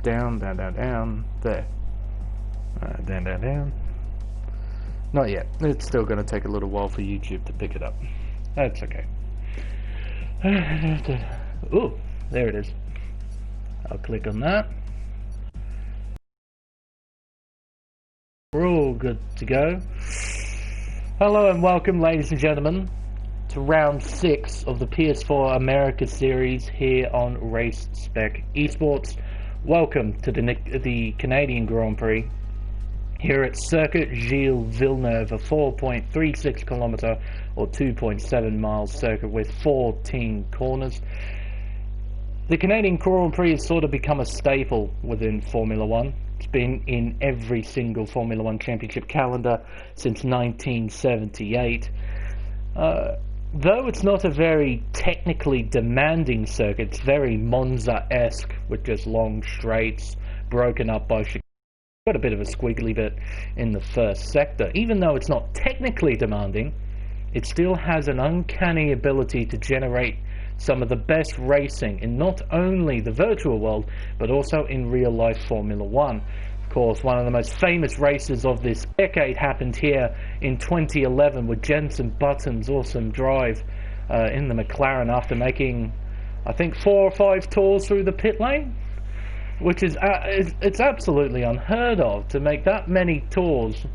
down, down, down, down, there. Down, down, down. Not yet. It's still going to take a little while for YouTube to pick it up. That's okay. Ooh, there it is. I'll click on that. We're all good to go. Hello and welcome, ladies and gentlemen, to round 6 of the PS4 America series here on Race Spec Esports. Welcome to the Canadian Grand Prix here at Circuit Gilles Villeneuve, a 4.36 kilometer or 2.7 miles circuit with 14 corners. The Canadian Grand Prix has sort of become a staple within Formula One. It's been in every single Formula One championship calendar since 1978. Though it's not a very technically demanding circuit, it's very Monza-esque with just long straights broken up by chicane. Got a bit of a squiggly bit in the first sector. Even though it's not technically demanding, it still has an uncanny ability to generate some of the best racing in not only the virtual world, but also in real-life Formula One. Of course, one of the most famous races of this decade happened here in 2011 with Jenson Button's awesome drive in the McLaren after making, I think, 4 or 5 tours through the pit lane, which is it's absolutely unheard of to make that many tours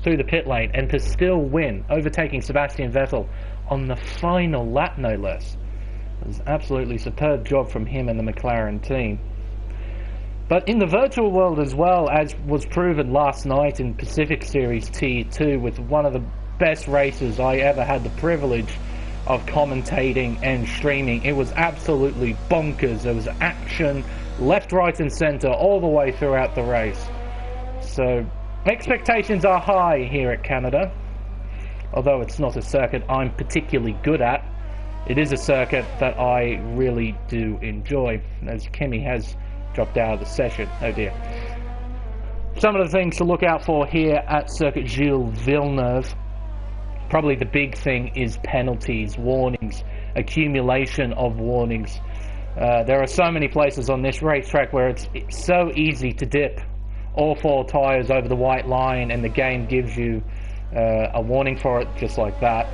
through the pit lane and to still win, overtaking Sebastian Vettel on the final lap, no less. It was an absolutely superb job from him and the McLaren team. But in the virtual world as well, as was proven last night in Pacific Series T2 with one of the best races I ever had the privilege of commentating and streaming. It was absolutely bonkers. There was action left, right and centre all the way throughout the race. So expectations are high here at Canada. Although it's not a circuit I'm particularly good at, it is a circuit that I really do enjoy, as Kimi has dropped out of the session. Oh dear. Some of the things to look out for here at Circuit Gilles Villeneuve. Probably the big thing is penalties, warnings, accumulation of warnings. There are so many places on this racetrack where it's so easy to dip all 4 tyres over the white line and the game gives you a warning for it just like that.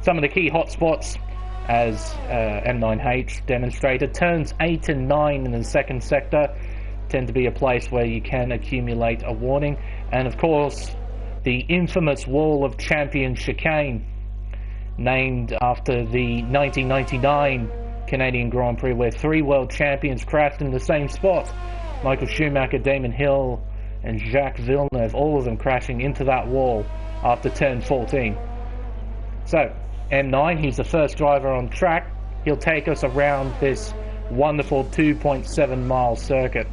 Some of the key hotspots, as M9H demonstrated, turns 8 and 9 in the second sector tend to be a place where you can accumulate a warning. And of course, the infamous Wall of Champions chicane, named after the 1999 Canadian Grand Prix where 3 world champions crashed in the same spot. Michael Schumacher, Damon Hill and Jacques Villeneuve, all of them crashing into that wall after turn 14. So M9, he's the first driver on track. He'll take us around this wonderful 2.7 mile circuit.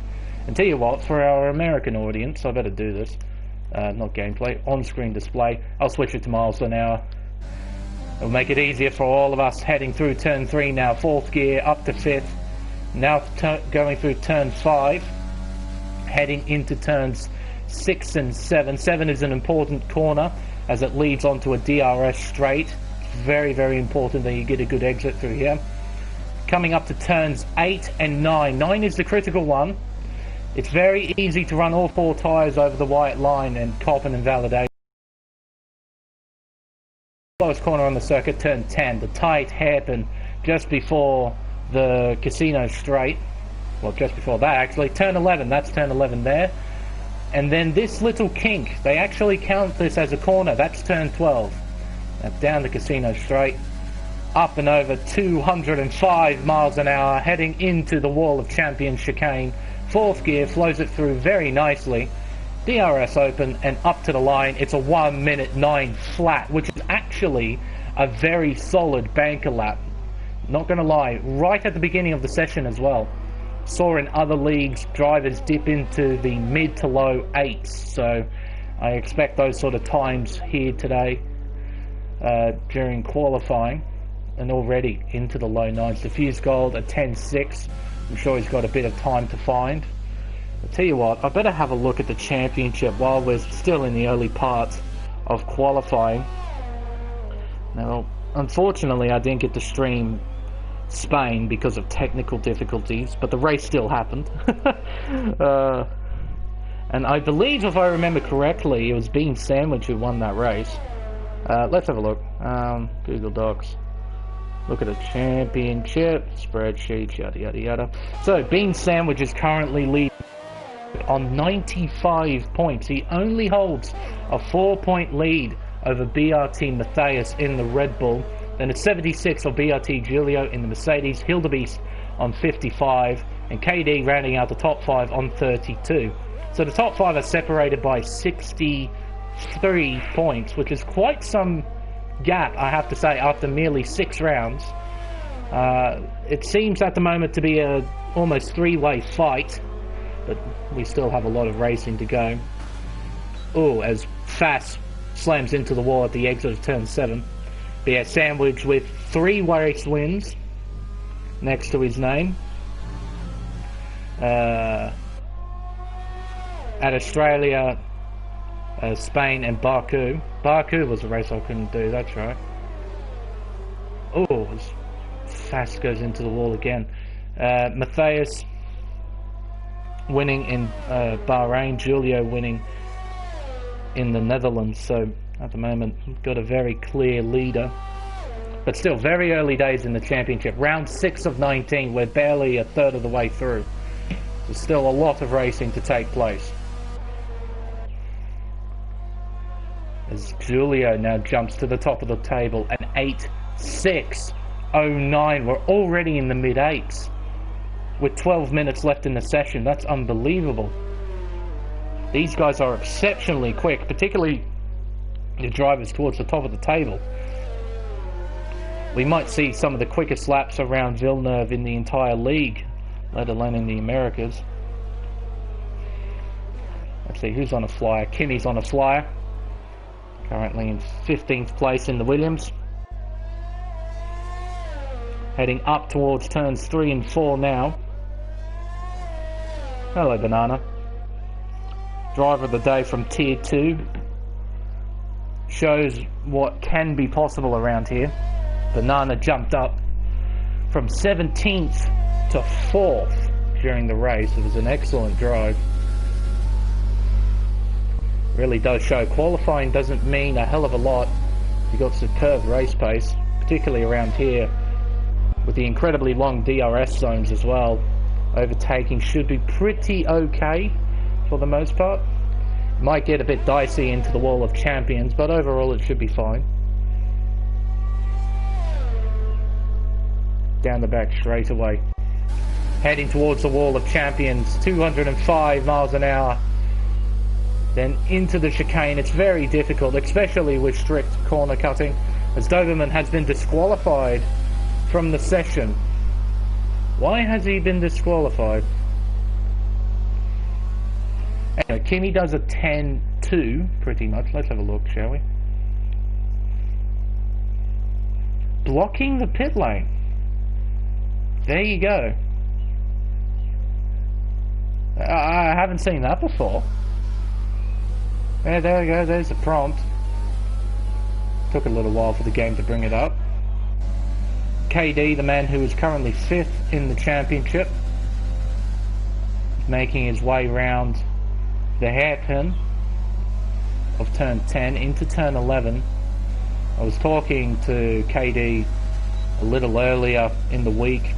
And tell you what, for our American audience, I better do this, not gameplay, on-screen display. I'll switch it to miles an hour. It'll make it easier for all of us heading through turn 3 now, 4th gear up to 5th. Now going through turn 5, heading into turns 6 and 7. 7 is an important corner as it leads onto a DRS straight. Very, very important that you get a good exit through here. Coming up to turns 8 and 9. 9 is the critical one. It's very easy to run all 4 tyres over the white line and cop an invalidation. Lowest corner on the circuit, turn 10. The tight hairpin just before the casino straight. Well, just before that actually. Turn 11, that's turn 11 there. And then this little kink, they actually count this as a corner. That's turn 12. Now down the casino straight, up and over 205 miles an hour, heading into the Wall of Champions chicane. 4th gear, flows it through very nicely. DRS open and up to the line. It's a 1:09 flat, which is actually a very solid banker lap. Not going to lie, right at the beginning of the session as well. Saw in other leagues drivers dip into the mid to low 8s, so I expect those sort of times here today. During qualifying, and already into the low 9s. Diffuse Gold at 10.6. I'm sure he's got a bit of time to find. I'll tell you what, I better have a look at the championship while we're still in the early parts of qualifying. Now, unfortunately, I didn't get to stream Spain because of technical difficulties, but the race still happened. And I believe, if I remember correctly, it was Bean Sandwich who won that race. Let's have a look. Google Docs. Look at the championship, spreadsheet, yada yada yada. So, Bean Sandwich is currently leading on 95 points. He only holds a 4-point lead over BRT Matthias in the Red Bull. Then it's 76 for BRT Giulio in the Mercedes, Hildebeest on 55, and KD rounding out the top 5 on 32. So the top 5 are separated by 63 points, which is quite some gap, I have to say, after merely 6 rounds. It seems at the moment to be a almost 3-way fight, but we still have a lot of racing to go. Oh, as Fass slams into the wall at the exit of turn 7. But yeah, Sandwich with 3 race wins next to his name. At Australia, Spain and Baku. Baku was a race I couldn't do, that's right. Oh, as Fass goes into the wall again. Matthias winning in Bahrain, Giulio winning in the Netherlands, so at the moment got a very clear leader, but still very early days in the championship. Round 6 of 19, we're barely a third of the way through. There's still a lot of racing to take place. As Giulio now jumps to the top of the table, an 8.6.09. We're already in the mid-8s with 12 minutes left in the session. That's unbelievable. These guys are exceptionally quick, particularly the drivers towards the top of the table. We might see some of the quickest laps around Villeneuve in the entire league, let alone in the Americas. Let's see, who's on a flyer? Kimi's on a flyer. Currently in 15th place in the Williams. Heading up towards turns 3 and 4 now. Hello, Banana. Driver of the day from Tier 2. Shows what can be possible around here. Banana jumped up from 17th to 4th during the race. It was an excellent drive. Really does show. Qualifying doesn't mean a hell of a lot. You got superb race pace, particularly around here with the incredibly long DRS zones as well. Overtaking should be pretty okay for the most part. Might get a bit dicey into the Wall of Champions, but overall it should be fine. Down the back straight away. Heading towards the Wall of Champions, 205 miles an hour. Then into the chicane. It's very difficult, especially with strict corner cutting, as Doberman has been disqualified from the session. Why has he been disqualified? Anyway, Kimi does a 10-2, pretty much. Let's have a look, shall we? Blocking the pit lane. There you go. I haven't seen that before. Yeah, there we go, there's the prompt. Took a little while for the game to bring it up. KD, the man who is currently 5th in the championship, making his way round the hairpin of turn 10 into turn 11. I was talking to KD a little earlier in the week,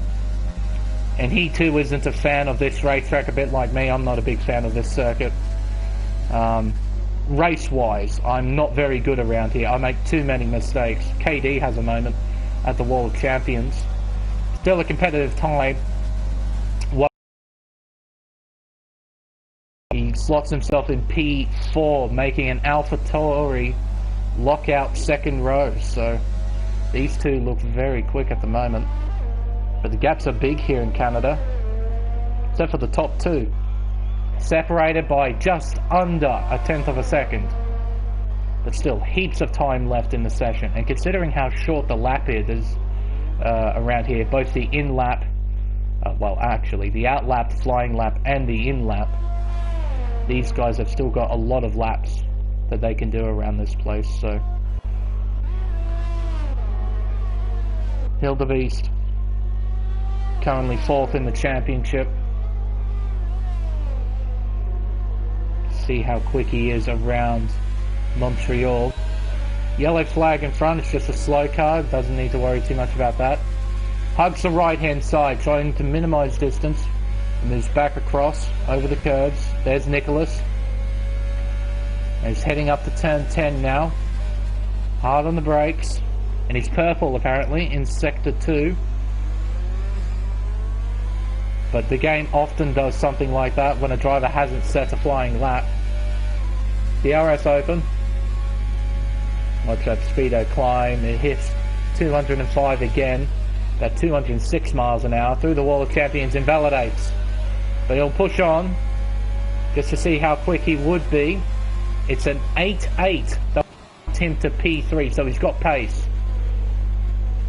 and he too isn't a fan of this racetrack, a bit like me. I'm not a big fan of this circuit. Race-wise, I'm not very good around here. I make too many mistakes. KD has a moment at the Wall of Champions. Still a competitive time. He slots himself in P4, making an AlphaTauri lockout second row. So these two look very quick at the moment. But the gaps are big here in Canada, except for the top two. Separated by just under a 1/10 of a second. But still, heaps of time left in the session. And considering how short the lap is around here, both the in-lap, well actually, the out-lap, flying lap, and the in-lap, these guys have still got a lot of laps that they can do around this place, so. Hildebeest Currently 4th in the championship. See how quick he is around Montreal. Yellow flag in front, it's just a slow car, doesn't need to worry too much about that. Hugs the right hand side, trying to minimise distance. Moves back across, over the curves. There's Nicholas. And he's heading up to turn 10 now. Hard on the brakes. And he's purple apparently in sector 2. But the game often does something like that when a driver hasn't set a flying lap. DRS open. Watch that speedo climb. It hits 205 again. About 206 miles an hour. Through the wall of champions, invalidates. But he'll push on just to see how quick he would be. It's an 8.8. That puts him to P3, so he's got pace.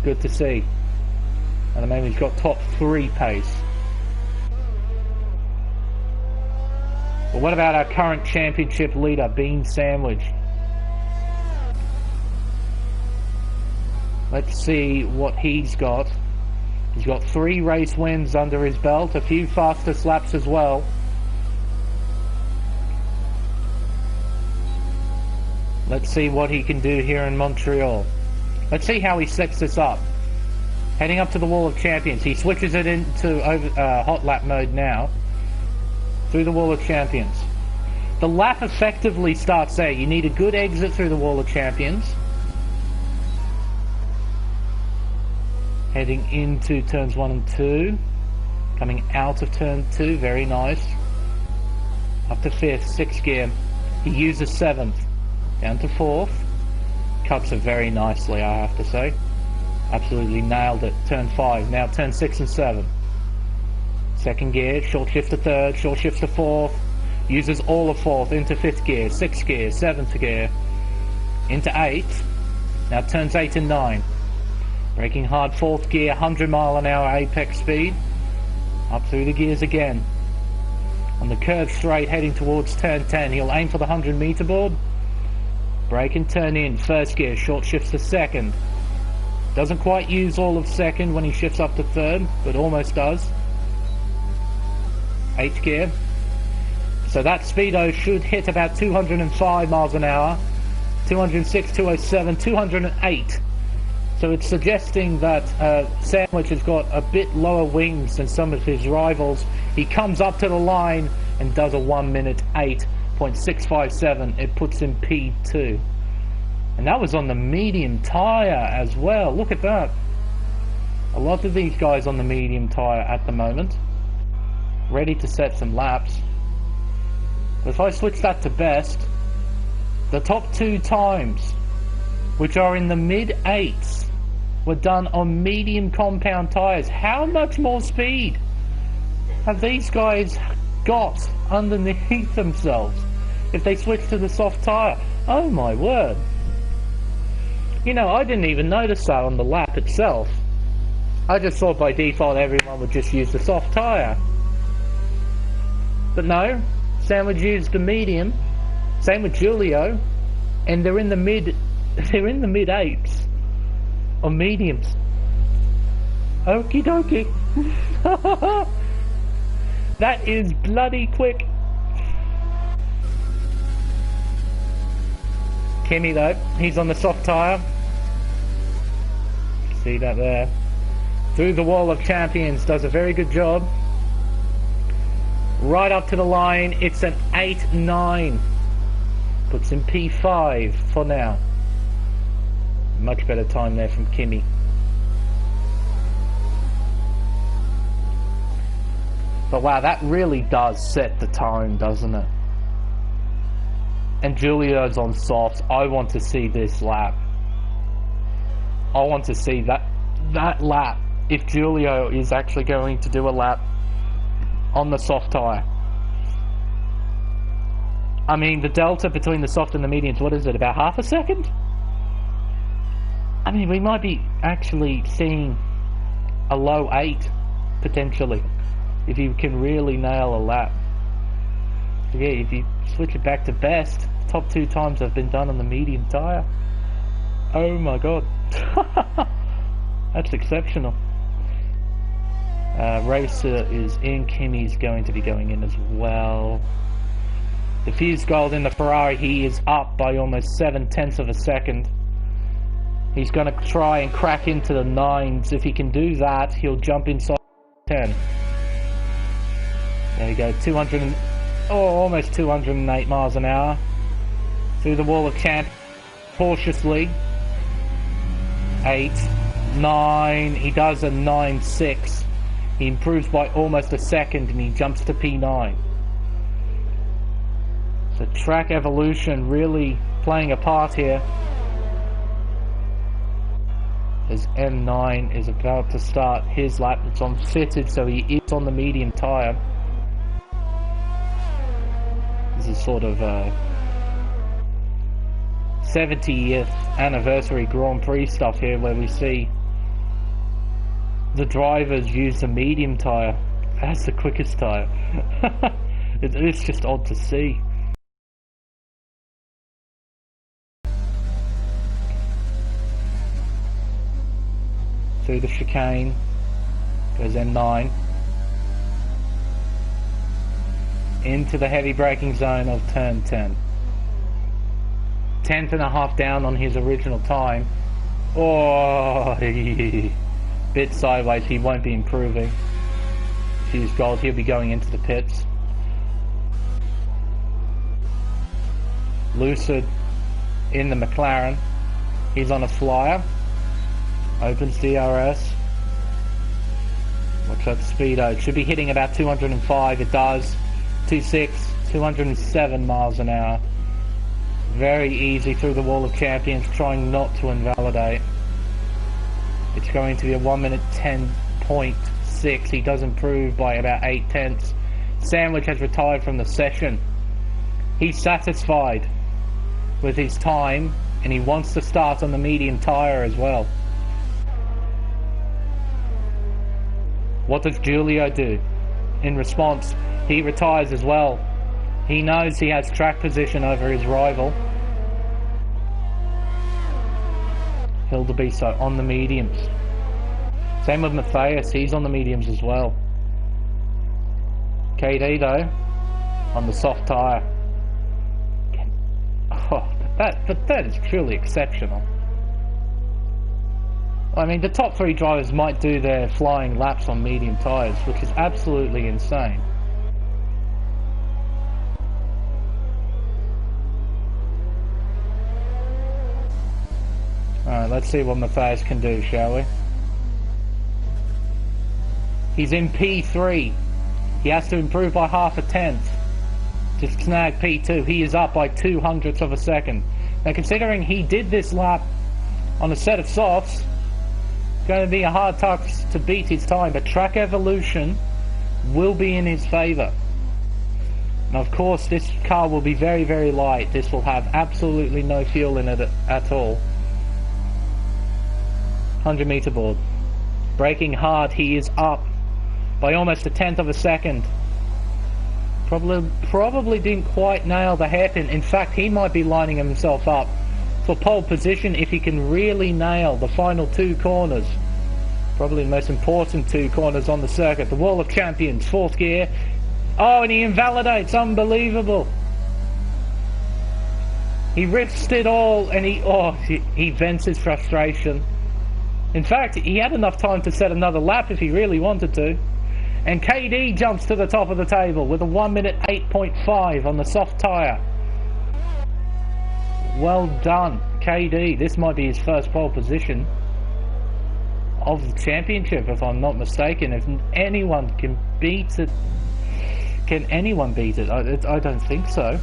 Good to see. And I mean, he's got top 3 pace. But what about our current championship leader, Bean Sandwich? Let's see what he's got. He's got 3 race wins under his belt, a few fastest laps as well. Let's see what he can do here in Montreal. Let's see how he sets this up. Heading up to the wall of champions. He switches it into hot lap mode now. Through the wall of champions. The lap effectively starts there. You need a good exit through the wall of champions. Heading into turns 1 and 2. Coming out of turn 2, very nice. Up to 5th, 6th gear. He uses 7th. Down to 4th. Cuts it very nicely, I have to say. Absolutely nailed it. Turn 5, now turn 6 and 7. 2nd gear, short shift to 3rd, short shift to 4th. Uses all of 4th into 5th gear, 6th gear, 7th gear. Into 8th. Now turns 8 and 9. Braking hard 4th gear, 100 mile an hour apex speed. Up through the gears again. On the curve straight heading towards turn 10. He'll aim for the 100 meter board. Brake and turn in. 1st gear, short shifts to 2nd. Doesn't quite use all of 2nd when he shifts up to 3rd, but almost does. 8th gear. So that speedo should hit about 205 miles an hour. 206, 207, 208. So it's suggesting that Sandwich has got a bit lower wings than some of his rivals. He comes up to the line and does a 1 minute 8.657. It puts him P2. And that was on the medium tyre as well. Look at that. A lot of these guys on the medium tyre at the moment. Ready to set some laps. But if I switch that to best, the top 2 times, which are in the mid-8s, were done on medium compound tyres. How much more speed have these guys got underneath themselves if they switch to the soft tyre? Oh my word. You know, I didn't even notice that on the lap itself. I just thought by default everyone would just use the soft tyre. But no, Sandwich used the medium, same with Julio, and they're in the mid-8s. Or mediums. Okie dokie. That is bloody quick. Kimmy though, he's on the soft tyre. See that there. Through the wall of champions, does a very good job. Right up to the line, it's an 8.9. Puts him P5 for now. Much better time there from Kimmy. But wow, that really does set the tone, doesn't it? And Julio's on softs. I want to see this lap. I want to see that lap. If Julio is actually going to do a lap on the soft tyre. I mean, the delta between the soft and the mediums, what is it, about half a second? I mean, we might be actually seeing a low 8, potentially, if you can really nail a lap. Yeah, if you switch it back to best, top 2 times have been done on the medium tyre. Oh my god. That's exceptional. Racer is in, Kimi's going to be going in as well. The Fuse Gold in the Ferrari, he is up by almost 7/10 of a second. He's going to try and crack into the 9s. If he can do that, he'll jump inside 10. There you go, almost 208 miles an hour. Through the wall of champ, cautiously. 8, 9, he does a 9.6. He improves by almost a second and he jumps to P9. So track evolution really playing a part here. As M9 is about to start his lap. It's on fitted, so he is on the medium tyre. This is sort of 70th anniversary Grand Prix stuff here, where we see the drivers use the medium tyre as the quickest tyre. It's just odd to see. Through the chicane goes M9 into the heavy braking zone of turn 10. 10th and a half down on his original time. Oh, bit sideways. He won't be improving. Fuse Gold, he'll be going into the pits. Lucid in the McLaren. He's on a flyer. Opens DRS. Watch that speedo. It should be hitting about 205. It does. 2.6, 207 miles an hour. Very easy through the wall of champions, trying not to invalidate. It's going to be a 1 minute 10.6. He does improve by about 8/10. Sandwich has retired from the session. He's satisfied with his time and he wants to start on the medium tyre as well. What does Giulio do? In response, he retires as well. He knows he has track position over his rival. Hildebrand on the mediums. Same with Matthias, he's on the mediums as well. KD though, on the soft tyre. Oh, that is truly exceptional. I mean, the top 3 drivers might do their flying laps on medium tyres, which is absolutely insane. Alright, let's see what Matthias can do, shall we? He's in P3. He has to improve by 0.5 to snag P2. He is up by 0.02 of a second. Now, considering he did this lap on a set of softs, it's going to be a hard task to beat his time, but track evolution will be in his favour. And of course, this car will be very, very light. This will have absolutely no fuel in it at all. 100 meter board. Braking hard, he is up by almost 1/10 of a second. Probably didn't quite nail the hairpin. In fact, he might be lining himself up for pole position if he can really nail the final 2 corners. Probably the most important 2 corners on the circuit. The Wall of Champions, 4th gear. Oh, and he invalidates. Unbelievable. He risks it all and he vents his frustration. In fact, he had enough time to set another lap if he really wanted to. And KD jumps to the top of the table with a 1 minute 8.5 on the soft tyre. Well done, KD. This might be his first pole position of the championship, if I'm not mistaken. If anyone can beat it, can anyone beat it? I don't think so.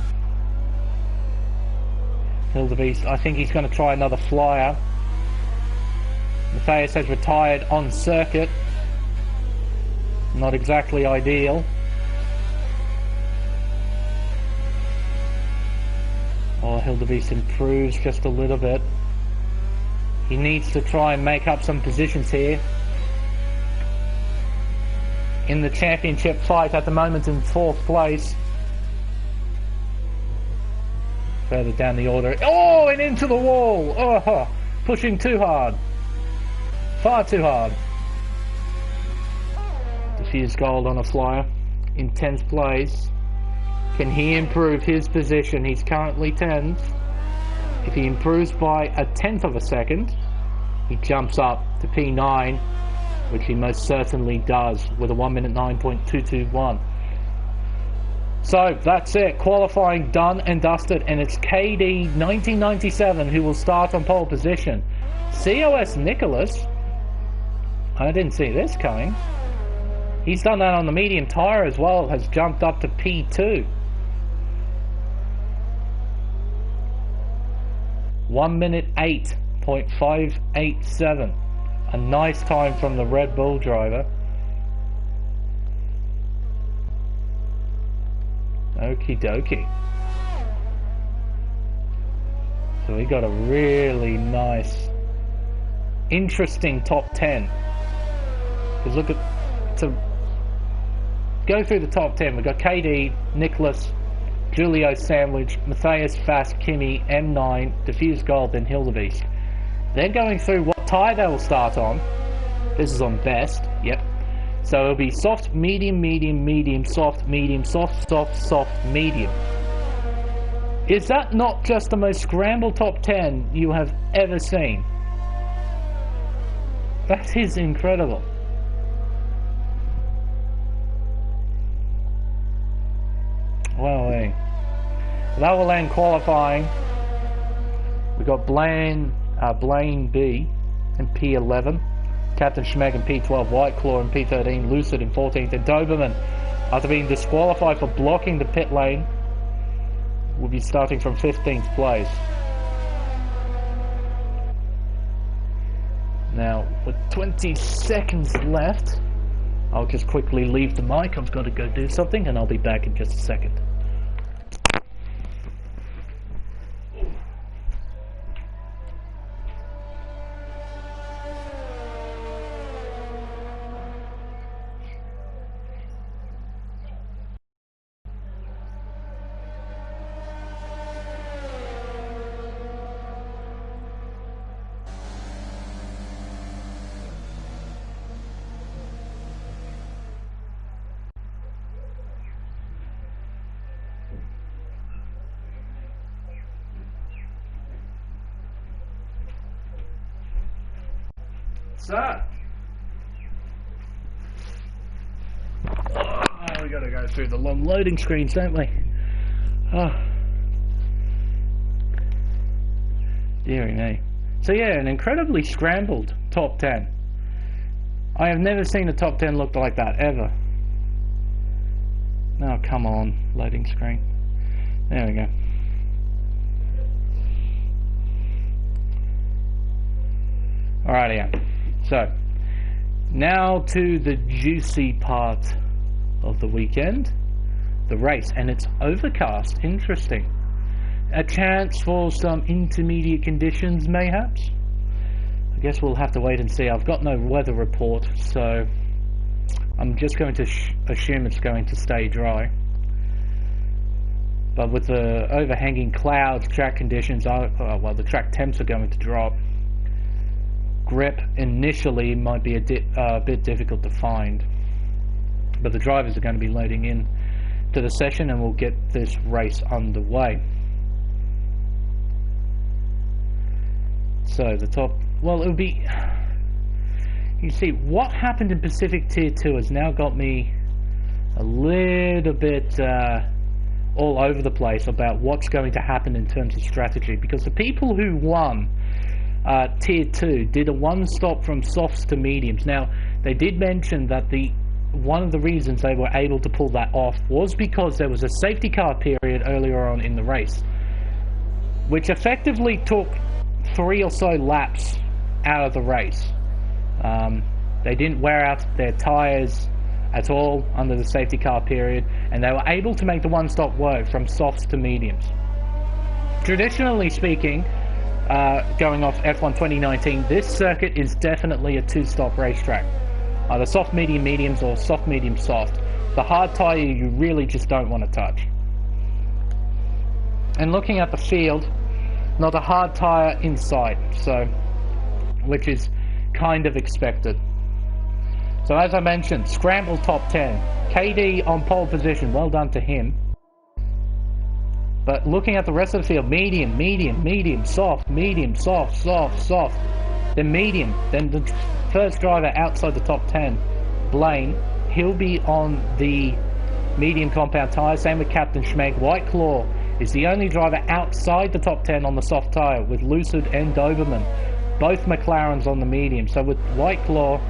Hildebeest, I think he's going to try another flyer. Matthias has retired on circuit. Not exactly ideal. Oh, Hildebeest improves just a little bit. He needs to try and make up some positions here. In the championship fight at the moment in 4th place. Further down the order. Oh, and into the wall. Oh, pushing too hard. Far too hard. Diffuse Gold on a flyer in 10th place. Can he improve his position? He's currently 10th. If he improves by a 10th of a second, he jumps up to P9, which he most certainly does with a 1 minute 9.221. So that's it, qualifying done and dusted, and it's KD 1997 who will start on pole position. COS Nicholas, I didn't see this coming. He's done that on the medium tyre as well, has jumped up to P2. 1 minute 8.587. A nice time from the Red Bull driver. Okie dokie. So we got a really nice, interesting top 10. Because look at, to go through the top 10, we've got KD, Nicholas, Julio Sandwich, Matthias Fast, Kimi, M9, Diffuse Gold, then Hildebeest. They're going through what tyre they will start on. This is on best, yep. So it'll be soft, medium, medium, medium, soft, medium, soft, soft, soft, medium. Is that not just the most scrambled top 10 you have ever seen? That is incredible. Well, hey. That will end qualifying. We got Blaine B in P11, Captain Schmeg in P12, White Claw in P13, Lucid in 14th, and Doberman, after being disqualified for blocking the pit lane, will be starting from 15th place. Now, with 20 seconds left, I'll just quickly leave the mic. I've got to go do something, and I'll be back in just a second. So, we gotta go through the long loading screens, don't we? Oh, dearie me. So yeah, an incredibly scrambled top 10. I have never seen a top 10 look like that, ever. Oh, come on, loading screen. There we go. Alrighty, yeah. So, now to the juicy part of the weekend, the race, and it's overcast. Interesting. A chance for some intermediate conditions, mayhaps? I guess we'll have to wait and see. I've got no weather report, so I'm just going to assume it's going to stay dry. But with the overhanging clouds, track conditions, well, the track temps are going to drop. Grip initially might be a bit difficult to find, but the drivers are going to be loading in to the session and we'll get this race underway. So the top, well, it'll be, you see what happened in Pacific Tier 2 has now got me a little bit all over the place about what's going to happen in terms of strategy, because the people who won Tier 2 did a one-stop from softs to mediums. Now, they did mention that one of the reasons they were able to pull that off was because there was a safety car period earlier on in the race, which effectively took 3 or so laps out of the race. They didn't wear out their tyres at all under the safety car period, and they were able to make the one-stop work from softs to mediums. Traditionally speaking, going off F1 2019, this circuit is definitely a two-stop racetrack. Either soft, medium, mediums, or soft, medium, soft. The hard tyre you really just don't want to touch. And looking at the field, not a hard tyre in sight, so, which is kind of expected. So as I mentioned, scramble top 10. KD on pole position, well done to him. But looking at the rest of the field, medium, medium, medium, soft, medium, soft, soft, soft. Then medium, then the first driver outside the top 10, Blaine, he'll be on the medium compound tyre, same with Captain Schmeck. White Claw is the only driver outside the top 10 on the soft tyre, with Lucid and Doberman. Both McLarens on the medium. So with White Claw,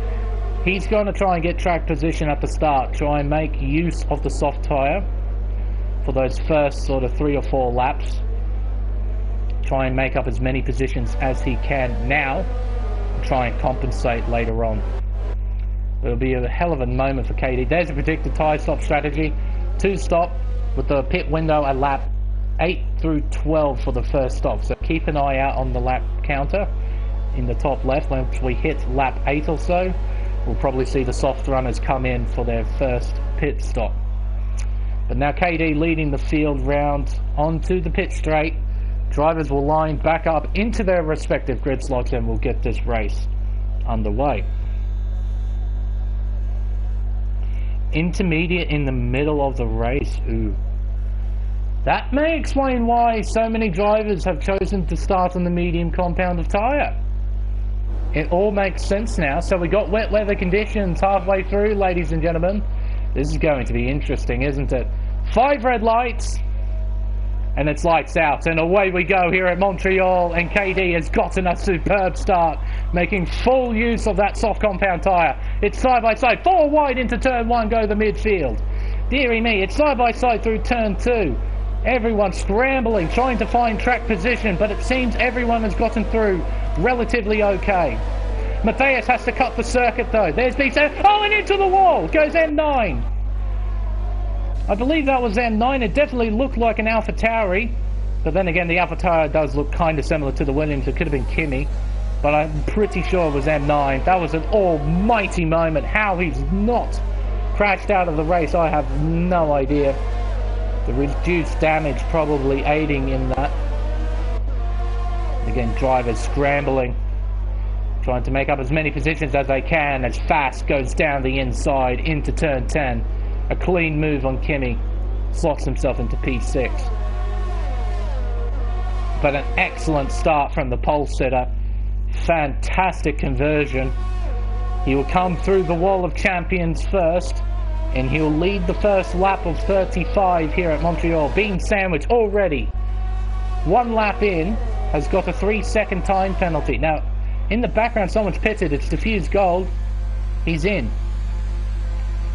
he's going to try and get track position at the start, try and make use of the soft tyre for those first sort of 3 or 4 laps. Try and make up as many positions as he can now, and try and compensate later on. It'll be a hell of a moment for KD. There's a predicted tyre stop strategy. 2 stop with the pit window at lap 8 through 12 for the first stop. So keep an eye out on the lap counter in the top left. Once we hit lap 8 or so, we'll probably see the soft runners come in for their first pit stop. But now KD leading the field round onto the pit straight. Drivers will line back up into their respective grid slots and we'll get this race underway. Intermediate in the middle of the race. Ooh. That may explain why so many drivers have chosen to start on the medium compound of tyre. It all makes sense now. So we got wet weather conditions halfway through, ladies and gentlemen. This is going to be interesting, isn't it? 5 red lights, and it's lights out, and away we go here at Montreal, and KD has gotten a superb start, making full use of that soft compound tyre. It's side by side, 4 wide into turn 1, go the midfield. Dearie me, it's side by side through turn 2. Everyone scrambling, trying to find track position, but it seems everyone has gotten through relatively okay. Matthias has to cut the circuit though. There's B7. Oh, and into the wall goes M9. I believe that was M9. It definitely looked like an Alpha Tauri, but then again, the Alpha Tauri does look kind of similar to the Williams. It could have been Kimi, but I'm pretty sure it was M9. That was an almighty moment. How he's not crashed out of the race, I have no idea. The reduced damage probably aiding in that. Again, drivers scrambling, trying to make up as many positions as they can as Fast goes down the inside into turn 10. A clean move on Kimi, slots himself into P6. But an excellent start from the pole sitter. Fantastic conversion. He will come through the wall of champions first, and he'll lead the first lap of 35 here at Montreal. Bean Sandwich already 1 lap in has got a 3-second time penalty. Now, in the background, someone's pitted. It's Diffused Gold. He's in.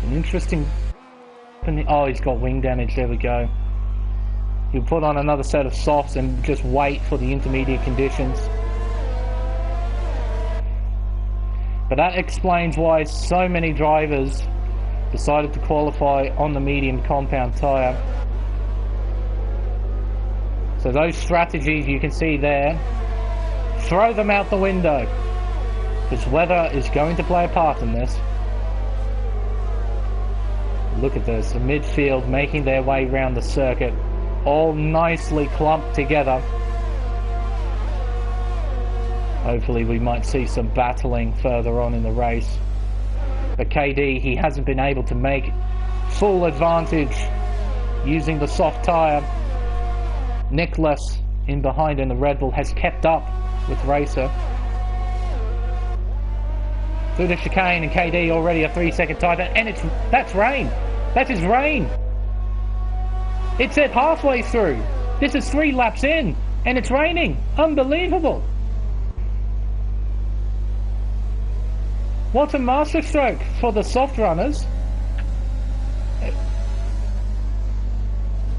An interesting... Oh, he's got wing damage. There we go. He'll put on another set of softs and just wait for the intermediate conditions. But that explains why so many drivers decided to qualify on the medium compound tyre. So those strategies you can see there, throw them out the window, because weather is going to play a part in this. Look at this, the midfield making their way around the circuit, all nicely clumped together. Hopefully we might see some battling further on in the race. But KD, he hasn't been able to make full advantage using the soft tyre. Nicholas in behind in the Red Bull has kept up with Racer. Through the chicane, and KD already a 3-second time, and that's rain. That is rain. It's at halfway through. This is 3 laps in, and it's raining. Unbelievable. What a masterstroke for the soft runners.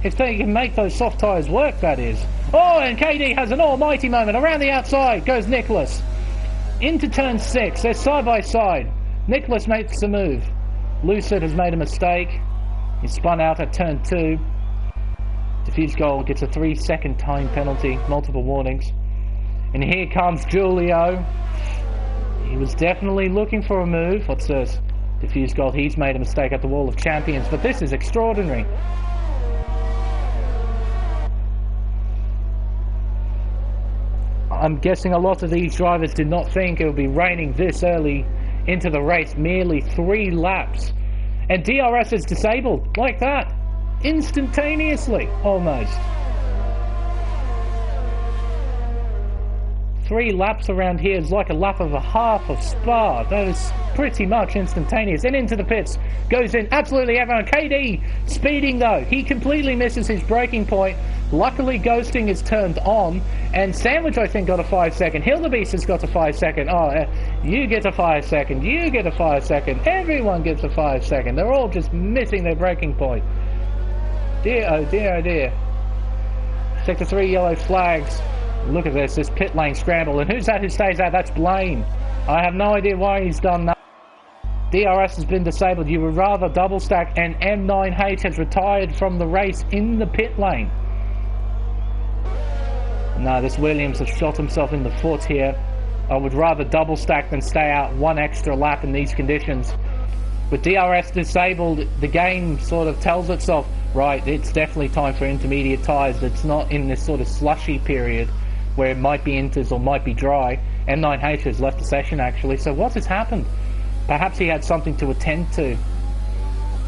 If they can make those soft tyres work, that is. Oh, and KD has an almighty moment. Around the outside goes Nicholas. Into turn 6. They're side by side. Nicholas makes the move. Lucid has made a mistake. He spun out at turn 2. Diffused Gold gets a 3-second time penalty. Multiple warnings. And here comes Julio. He was definitely looking for a move. What's this? Diffused Gold. He's made a mistake at the Wall of Champions. But this is extraordinary. I'm guessing a lot of these drivers did not think it would be raining this early into the race, merely 3 laps. And DRS is disabled, like that, instantaneously, almost. 3 laps around here is like a lap of a half of Spa. That is pretty much instantaneous. And into the pits, goes in absolutely everyone. KD speeding though, he completely misses his braking point. Luckily ghosting is turned on, and Sandwich I think got a 5 second. Hildebeest has got a 5 second. Oh, you get a 5 second, you get a 5 second, everyone gets a 5 second. They're all just missing their braking point. Dear, oh dear, oh dear. Sector 3 yellow flags. Look at this pit lane scramble, and who's that who stays out? That's Blaine. I have no idea why he's done that. DRS has been disabled. You would rather double stack, and M9H has retired from the race in the pit lane. No, this Williams has shot himself in the foot here. I would rather double stack than stay out 1 extra lap in these conditions. With DRS disabled, the game sort of tells itself, right, it's definitely time for intermediate tyres. It's not in this sort of slushy period where it might be inters or might be dry. M9H has left the session actually, so what has happened? Perhaps he had something to attend to,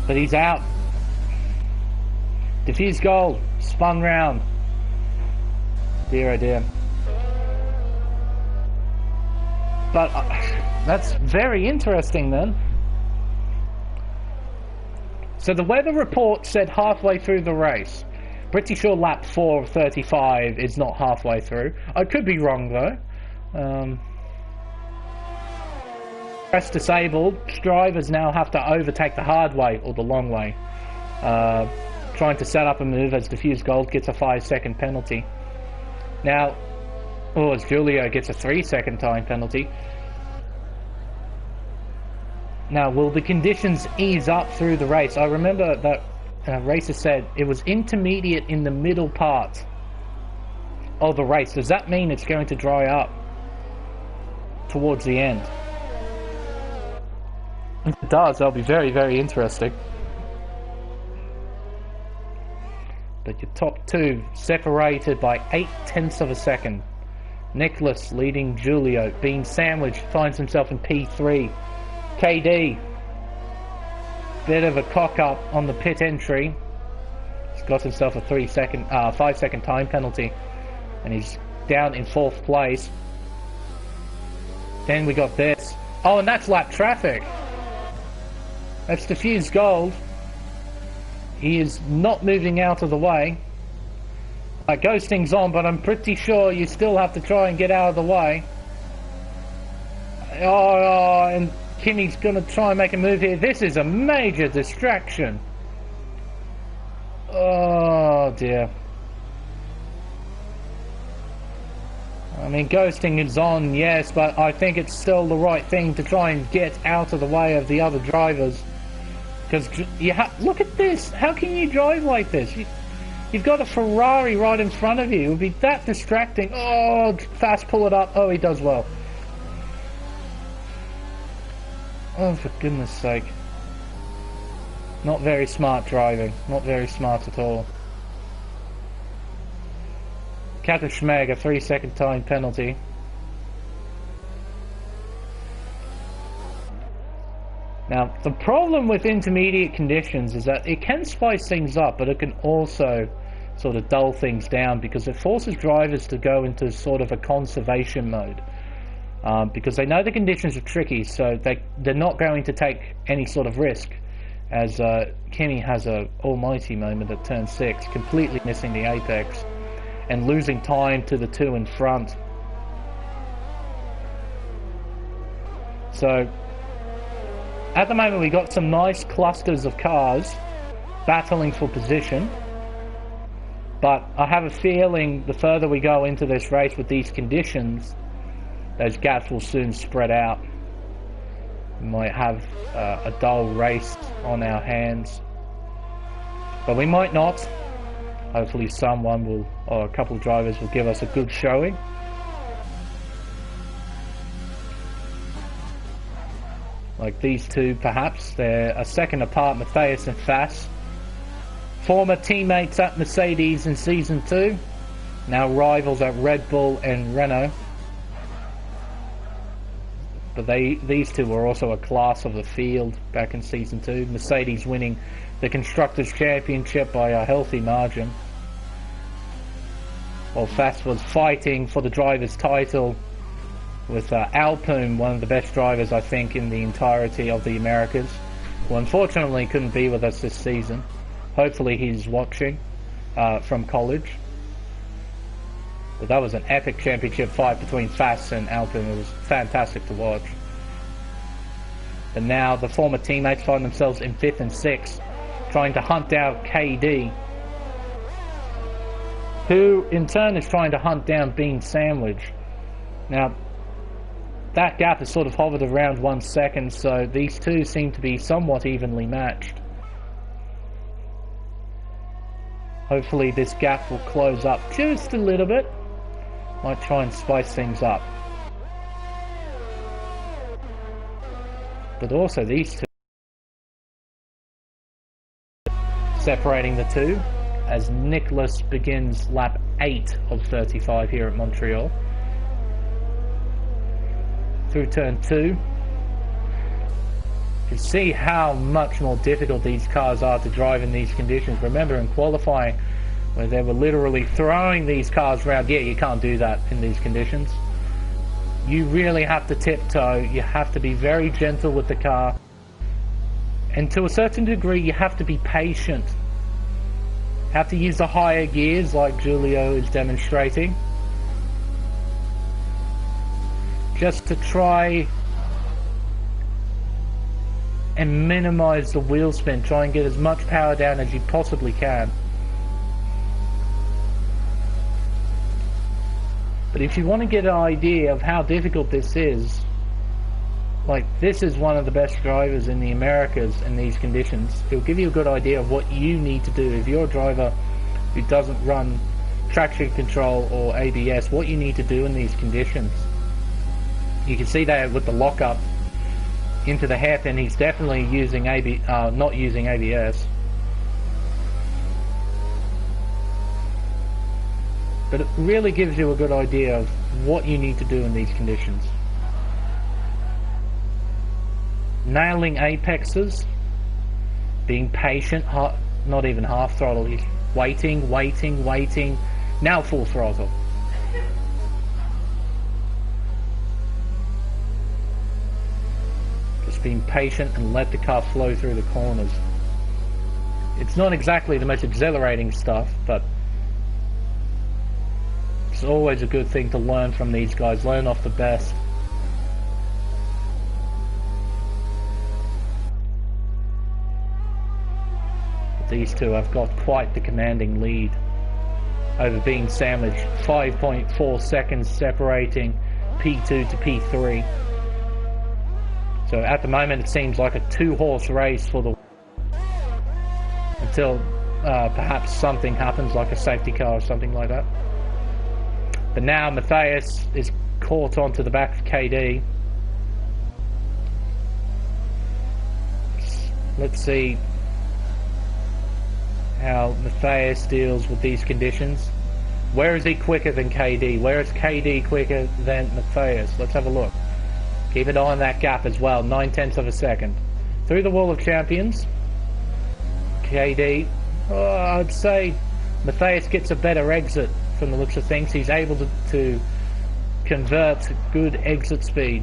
but he's out. Diffuse gold, spun round. Dear oh dear. But that's very interesting then. So the weather report said halfway through the race. Pretty sure lap 4 of 35 is not halfway through. I could be wrong though. Press disabled. Drivers now have to overtake the hard way or the long way. Trying to set up a move as Diffuse Gold gets a 5 second penalty. Now, as Julio gets a 3 second time penalty. Now, will the conditions ease up through the race? I remember that Racer said it was intermediate in the middle part of the race. Does that mean it's going to dry up towards the end? If it does, that'll be very, very interesting. But your top 2 separated by 0.8 of a second. Nicholas leading Julio. Being Sandwich finds himself in P3. KD, bit of a cock up on the pit entry. He's got himself a 5 second time penalty, and he's down in 4th place. Then we got this. Oh, and that's lap traffic. That's Diffuse Gold. He is not moving out of the way. Ghosting's on, but I'm pretty sure you still have to try and get out of the way. Oh, and Kimmy's going to try and make a move here. This is a major distraction. Oh dear. I mean, ghosting is on, yes, but I think it's still the right thing to try and get out of the way of the other drivers. Because look at this. How can you drive like this? You've got a Ferrari right in front of you. It would be that distracting. Oh, fast pull it up. Oh, he does well. Oh, for goodness sake. Not very smart driving. Not very smart at all. Captain Schmeg, a 3 second time penalty. Now, the problem with intermediate conditions is that it can spice things up, but it can also sort of dull things down because it forces drivers to go into sort of a conservation mode. Because they know the conditions are tricky, so they're not going to take any sort of risk. As Kimmy has a almighty moment at turn 6, completely missing the apex and losing time to the 2 in front. So at the moment we got some nice clusters of cars battling for position, but I have a feeling the further we go into this race with these conditions, those gaps will soon spread out. We might have a dull race on our hands, but we might not. Hopefully someone will, or a couple of drivers will give us a good showing. Like these two perhaps. They're a second apart, Matthias and Fass. Former teammates at Mercedes in Season 2, now rivals at Red Bull and Renault. but these two were also a class of the field back in Season 2. Mercedes winning the Constructors' Championship by a healthy margin, while Fast was fighting for the driver's title with Alpine, one of the best drivers I think in the entirety of the Americas, who unfortunately couldn't be with us this season. Hopefully he's watching from college. But that was an epic championship fight between Fast and Alpine. It was fantastic to watch. But now the former teammates find themselves in 5th and 6th, trying to hunt down KD, who in turn is trying to hunt down Bean Sandwich. Now, that gap has sort of hovered around 1 second, so these two seem to be somewhat evenly matched. Hopefully this gap will close up just a little bit. Might try and spice things up. But also these two separating the two as Nicholas begins lap 8 of 35 here at Montreal. Through turn 2. You can see how much more difficult these cars are to drive in these conditions. Remember in qualifying, where they were literally throwing these cars around. Yeah, you can't do that in these conditions. You really have to tiptoe. You have to be very gentle with the car. And to a certain degree, you have to be patient. You have to use the higher gears like Giulio is demonstrating, just to try and minimize the wheel spin. Try and get as much power down as you possibly can. But if you want to get an idea of how difficult this is, like, this is one of the best drivers in the Americas in these conditions. It'll give you a good idea of what you need to do. If you're a driver who doesn't run traction control or ABS, what you need to do in these conditions. You can see that with the lockup into the hairpin, he's definitely using not using ABS. But it really gives you a good idea of what you need to do in these conditions. Nailing apexes, being patient, not even half throttle, he's waiting, now full throttle. Just being patient and let the car flow through the corners. It's not exactly the most exhilarating stuff, but it's always a good thing to learn from these guys, learn off the best. But these two have got quite the commanding lead over Bean Sandwich. 5.4 seconds separating P2 to P3. So at the moment it seems like a 2-horse race for the until perhaps something happens, like a safety car or something like that. But now Matthias is caught onto the back of KD. Let's see how Matthias deals with these conditions. Where is he quicker than KD? Where is KD quicker than Matthias? Let's have a look. Keep an eye on that gap as well, 9/10 of a second. Through the Wall of Champions, KD, I'd say Matthias gets a better exit from the looks of things. He's able to convert good exit speed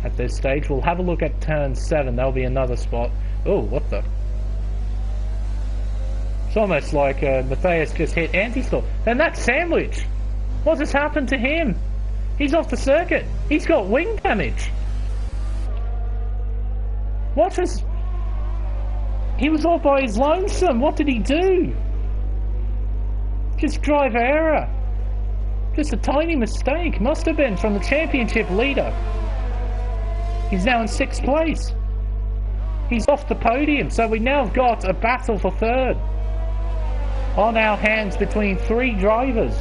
at this stage. We'll have a look at turn 7. That'll be another spot. Oh, what the? It's almost like Matthias just hit anti-stall. And that Sandwich, what has happened to him? He's off the circuit. He's got wing damage. What was... He was all by his lonesome. What did he do? Just driver error. Just a tiny mistake. Must have been from the championship leader. He's now in 6th place. He's off the podium. So we now have got a battle for 3rd on our hands between 3 drivers.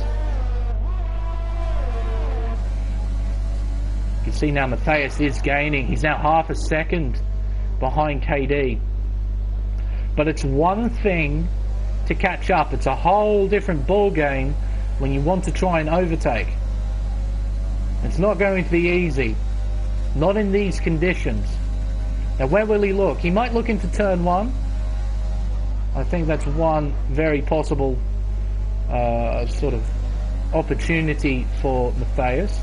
You can see now Matthias is gaining. He's now half a second behind KD. But it's one thing to catch up. It's a whole different ball game when you want to try and overtake. It's not going to be easy. Not in these conditions. Now, where will he look? He might look into turn 1. I think that's one very possible sort of opportunity for Matthias.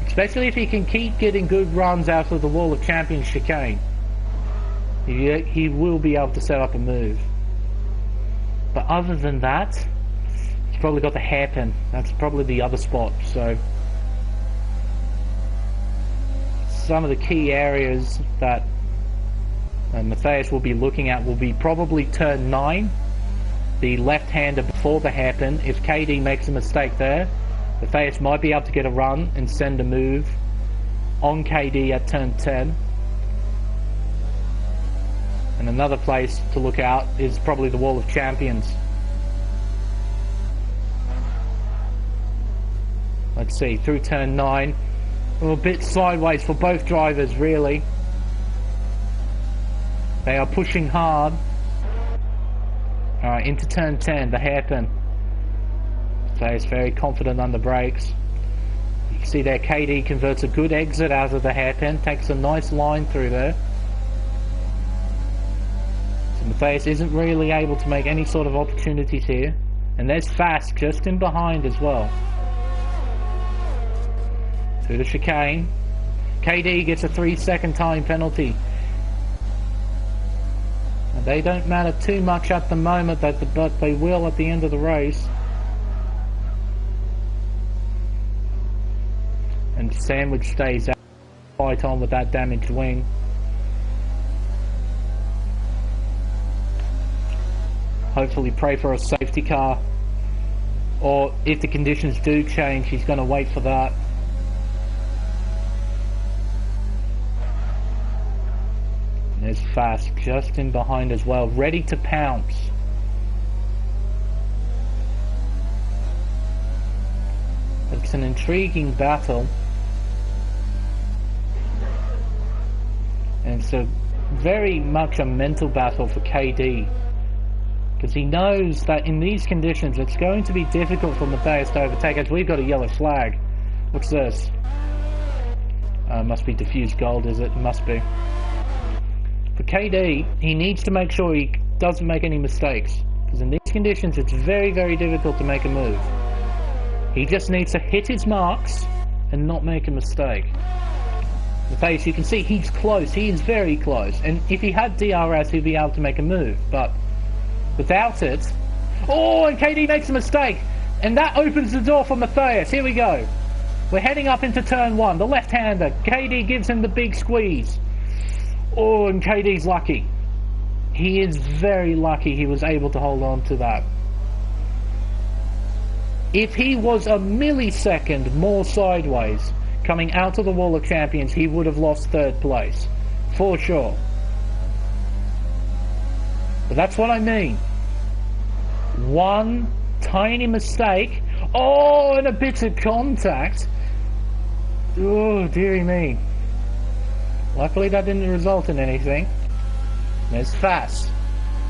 Especially if he can keep getting good runs out of the Wall of Champions chicane. He will be able to set up a move. But other than that, he's probably got the hairpin. That's probably the other spot. So some of the key areas that Matthias will be looking at will be probably turn 9, the left-hander before the hairpin. If KD makes a mistake there, Matthias might be able to get a run and send a move on KD at turn 10. And another place to look out is probably the Wall of Champions. Let's see, through turn 9. A bit sideways for both drivers, really. They are pushing hard. Alright, into turn 10, the hairpin. Matthias very confident on the brakes. You can see there KD converts a good exit out of the hairpin, takes a nice line through there. So Matthias isn't really able to make any sort of opportunities here. And there's Fast just in behind as well. Through the chicane. KD gets a 3-second time penalty. And they don't matter too much at the moment, but they will at the end of the race. And Sandwich stays out, fight on with that damaged wing. Hopefully pray for a safety car. Or if the conditions do change, he's going to wait for that. And there's Fast just in behind as well, ready to pounce. It's an intriguing battle. And it's very much a mental battle for KD. Because he knows that in these conditions it's going to be difficult for Matthias to overtake us. We've got a yellow flag. What's this? Must be diffused gold, is it? Must be. For KD, he needs to make sure he doesn't make any mistakes. Because in these conditions it's very, very difficult to make a move. He just needs to hit his marks and not make a mistake. Matthias, you can see he's close. He is very close. And if he had DRS, he'd be able to make a move. But without it... Oh, and KD makes a mistake. And that opens the door for Matthias. Here we go. We're heading up into turn 1. The left-hander. KD gives him the big squeeze. Oh, and KD's lucky. He is very lucky he was able to hold on to that. If he was a millisecond more sideways coming out of the Wall of Champions, he would have lost 3rd place. For sure. But that's what I mean. One tiny mistake. Oh, and a bit of contact. Oh, dearie me. Luckily that didn't result in anything. There's Fast.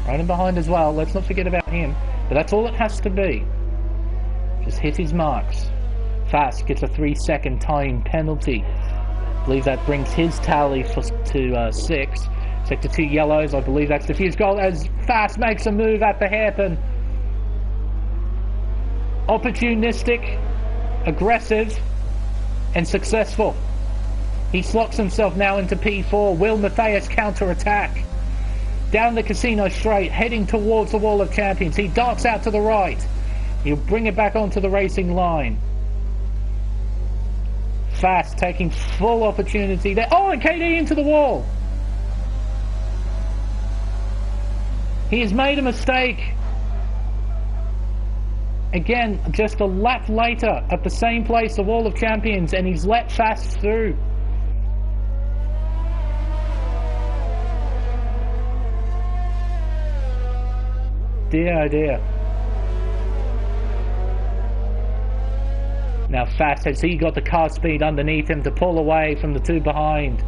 Right in behind as well. Let's not forget about him. But that's all it has to be. Just hit his marks. Fast gets a 3-second time penalty. I believe that brings his tally to 6. Sector 2 yellows. I believe that's diffused gold as Fast makes a move at the hairpin. Opportunistic, aggressive, and successful. He slots himself now into P4. Will Matthias counter-attack? Down the casino straight, heading towards the Wall of Champions. He darts out to the right. He'll bring it back onto the racing line. Fast taking full opportunity there. Oh, and KD into the wall. He has made a mistake. Again, just a lap later at the same place, the Wall of Champions, and he's let Fast through. Dear, oh dear. Now Fast has he got the car speed underneath him to pull away from the two behind.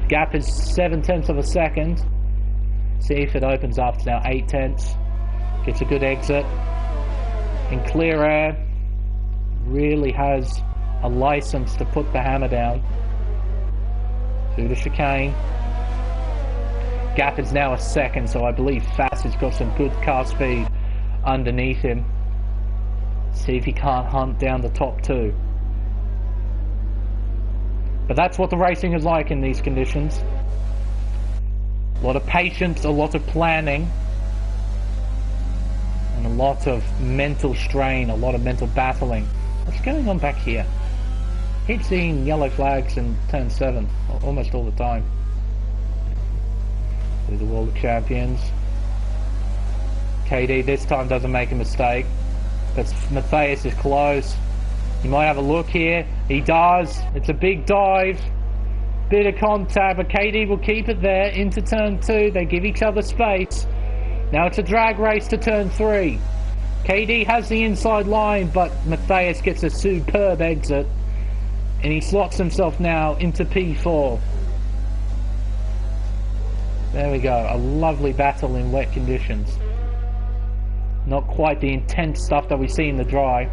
Gap is 7/10 of a second. See if it opens up. It's now 8/10. Gets a good exit. In clear air. Really has a license to put the hammer down. Through the chicane. Gap is now a second, so I believe Fass has got some good car speed underneath him. See if he can't hunt down the top two. But that's what the racing is like in these conditions. A lot of patience, a lot of planning, and a lot of mental strain, a lot of mental battling. What's going on back here? Keep seeing yellow flags in turn 7 almost all the time. Through the World of Champions. KD this time doesn't make a mistake, but Matthias is close. He might have a look here. He does. It's a big dive. Bit of contact, but KD will keep it there into turn 2. They give each other space. Now it's a drag race to turn 3. KD has the inside line, but Matthias gets a superb exit. And he slots himself now into P4. There we go. A lovely battle in wet conditions. Not quite the intense stuff that we see in the dry.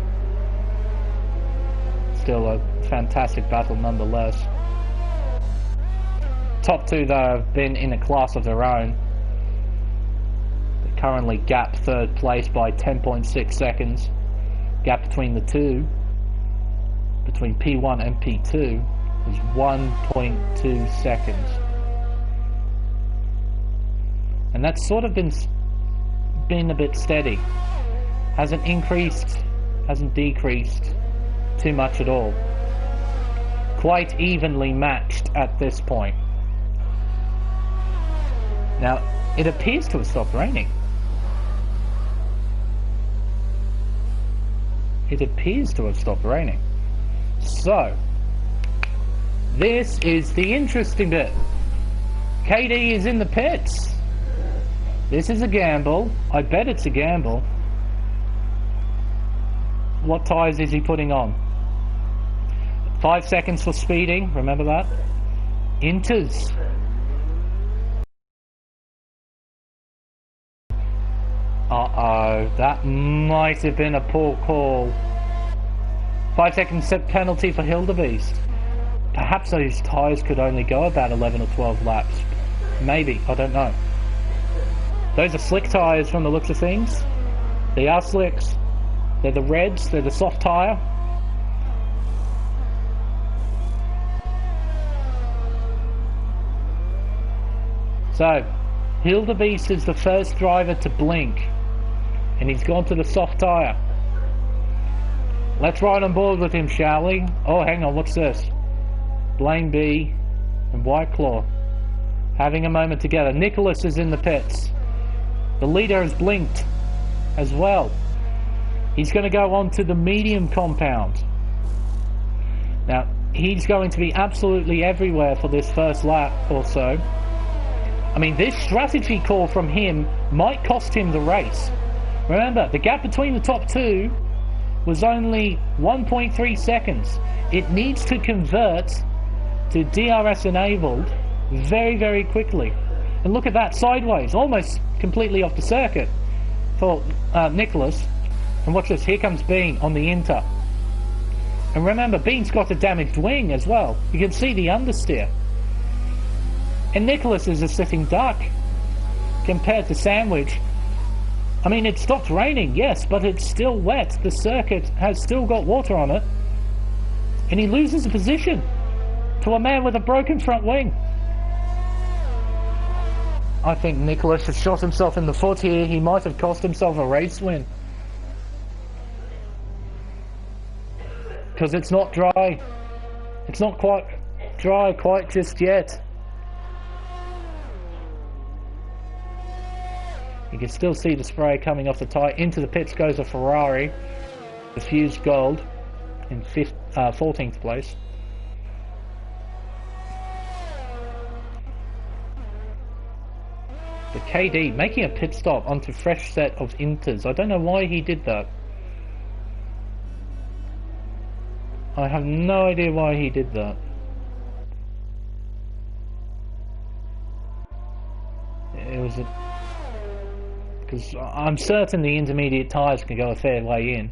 Still a fantastic battle nonetheless. Top two though have been in a class of their own. They currently gap third place by 10.6 seconds. Gap between the two, between P1 and P2, is 1.2 seconds. And that's sort of been a bit steady. Hasn't increased, hasn't decreased too much at all. Quite evenly matched at this point. Now, it appears to have stopped raining. It appears to have stopped raining. So, this is the interesting bit. KD is in the pits. This is a gamble. I bet it's a gamble. What tyres is he putting on? 5 seconds for speeding, remember that? Inters. Uh-oh, that might have been a poor call. 5 seconds set penalty for Hildebeest. Perhaps those tyres could only go about 11 or 12 laps. Maybe, I don't know. Those are slick tyres from the looks of things. They are slicks. They're the reds, they're the soft tyre. So, Hildebeest is the first driver to blink. And he's gone to the soft tyre. Let's ride on board with him, shall we? Oh, hang on, what's this? Blaine B and White Claw having a moment together. Nicholas is in the pits. The leader has blinked as well. He's going to go on to the medium compound. Now, he's going to be absolutely everywhere for this first lap or so. I mean, this strategy call from him might cost him the race. Remember, the gap between the top two was only 1.3 seconds. It needs to convert to DRS enabled very, very quickly. And look at that, sideways, almost completely off the circuit for Nicholas. And watch this, here comes Bean on the Inter. And remember, Bean's got a damaged wing as well. You can see the understeer. And Nicholas is a sitting duck compared to Sandwich. I mean, it stopped raining, yes, but it's still wet. The circuit has still got water on it. And he loses a position to a man with a broken front wing. I think Nicholas has shot himself in the foot here. He might have cost himself a race win. Because it's not dry. It's not quite dry quite just yet. You can still see the spray coming off the tyre. Into the pits goes a Ferrari. Diffused gold in 14th place. But KD making a pit stop onto fresh set of Inters. I don't know why he did that. I have no idea why he did that. It was a... because I'm certain the intermediate tyres can go a fair way in.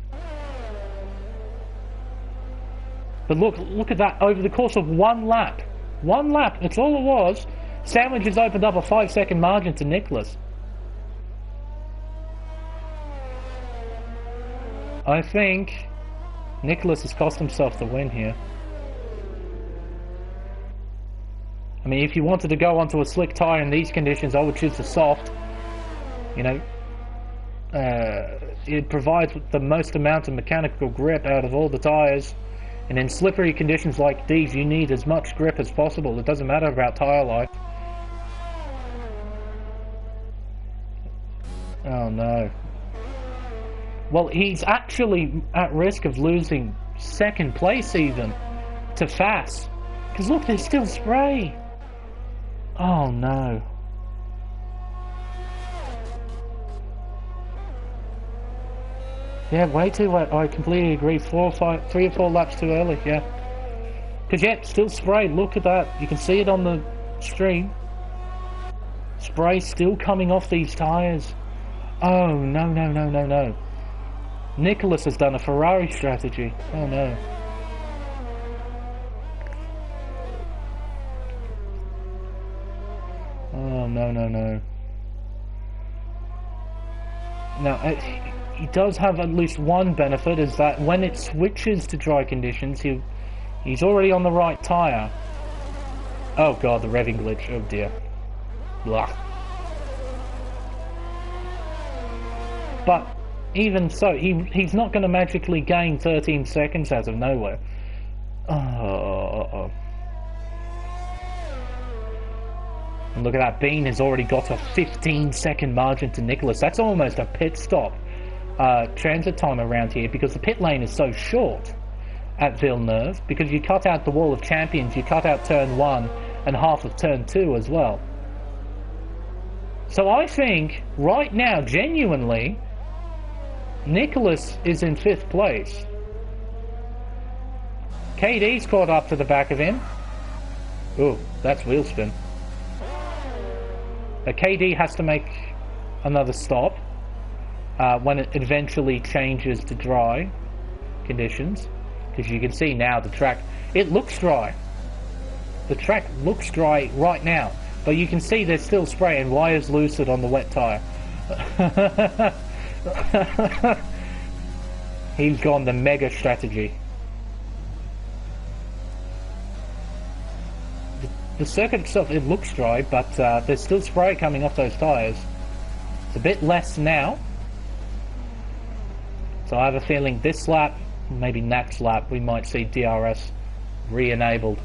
But look at that, over the course of one lap, that's all it was, Sandwich has opened up a 5-second margin to Nicholas. I think Nicholas has cost himself the win here. I mean, if you wanted to go onto a slick tyre in these conditions, I would choose the soft. You know, it provides the most amount of mechanical grip out of all the tyres. And in slippery conditions like these, you need as much grip as possible. It doesn't matter about tyre life. Oh no. Well, he's actually at risk of losing second place even to Fass. Because look, there's still spray. Oh no. Yeah, way too late. I completely agree. 3 or 4 laps too early, yeah. Because yeah, still spray. Look at that. You can see it on the stream. Spray still coming off these tyres. Oh, no. Nicholas has done a Ferrari strategy. Oh no. Oh, no. Now, he does have at least one benefit, is that when it switches to dry conditions, he's already on the right tyre. Oh god, the revving glitch. Oh dear. Blah. But even so, he's not going to magically gain 13 seconds out of nowhere. Oh. And look at that, Bean has already got a 15-second margin to Nicholas. That's almost a pit stop transit time around here, because the pit lane is so short at Villeneuve, because you cut out the wall of champions, you cut out turn 1 and half of turn 2 as well. So I think, right now, genuinely, Nicholas is in 5th place. KD's caught up to the back of him. Ooh, that's wheel spin. KD has to make another stop when it eventually changes to dry conditions, because you can see now the track, it looks dry. The track looks dry right now, but you can see there's still spray and wires lucid on the wet tyre. He's gone the mega strategy. The circuit itself, it looks dry, but there's still spray coming off those tyres. It's a bit less now. So I have a feeling this lap, maybe next lap, we might see DRS re-enabled.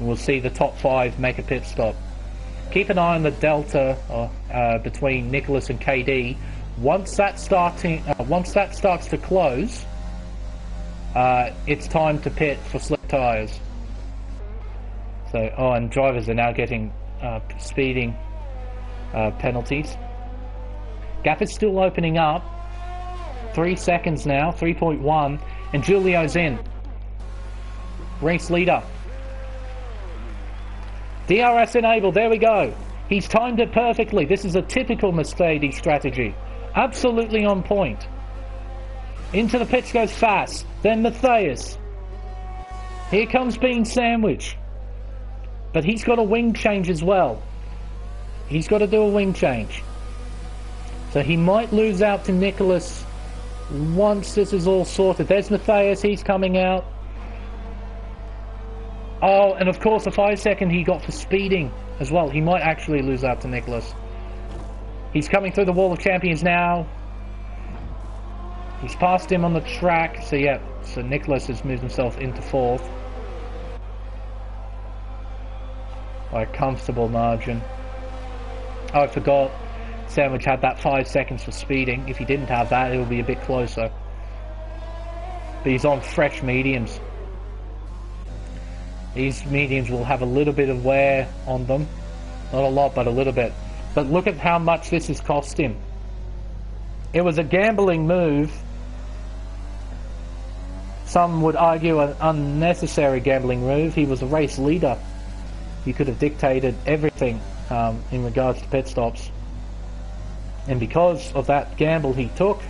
We'll see the top 5 make a pit stop. Keep an eye on the delta between Nicholas and KD. Once that starts to close, it's time to pit for slick tyres. So, and drivers are now getting speeding penalties. Gap is still opening up. 3 seconds now, 3.1, and Julio's in. Race leader. DRS enabled, there we go. He's timed it perfectly. This is a typical Mercedes strategy. Absolutely on point. Into the pits goes Fass, then Matthias. Here comes Bean Sandwich. But he's got a wing change as well. He's got to do a wing change. So he might lose out to Nicholas once this is all sorted. There's Matthias, he's coming out. Oh, and of course the 5 second he got for speeding as well. He might actually lose out to Nicholas. He's coming through the wall of champions now. He's passed him on the track. So yeah, so Nicholas has moved himself into 4th. By a comfortable margin. Oh, I forgot. Sandwich had that 5 seconds for speeding. If he didn't have that, it would be a bit closer. But he's on fresh mediums. These mediums will have a little bit of wear on them. Not a lot, but a little bit. But look at how much this has cost him. It was a gambling move. Some would argue an unnecessary gambling move. He was a race leader. He could have dictated everything in regards to pit stops. And because of that gamble he took,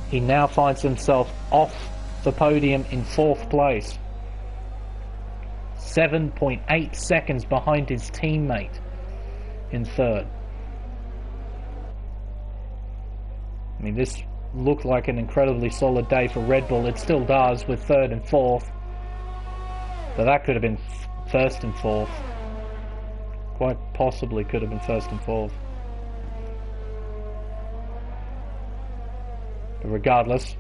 he now finds himself off the podium in 4th place. 7.8 seconds behind his teammate in 3rd. I mean, this looked like an incredibly solid day for Red Bull. It still does with 3rd and 4th. But that could have been 1st and 4th. Quite possibly could have been 1st and 4th. But regardless,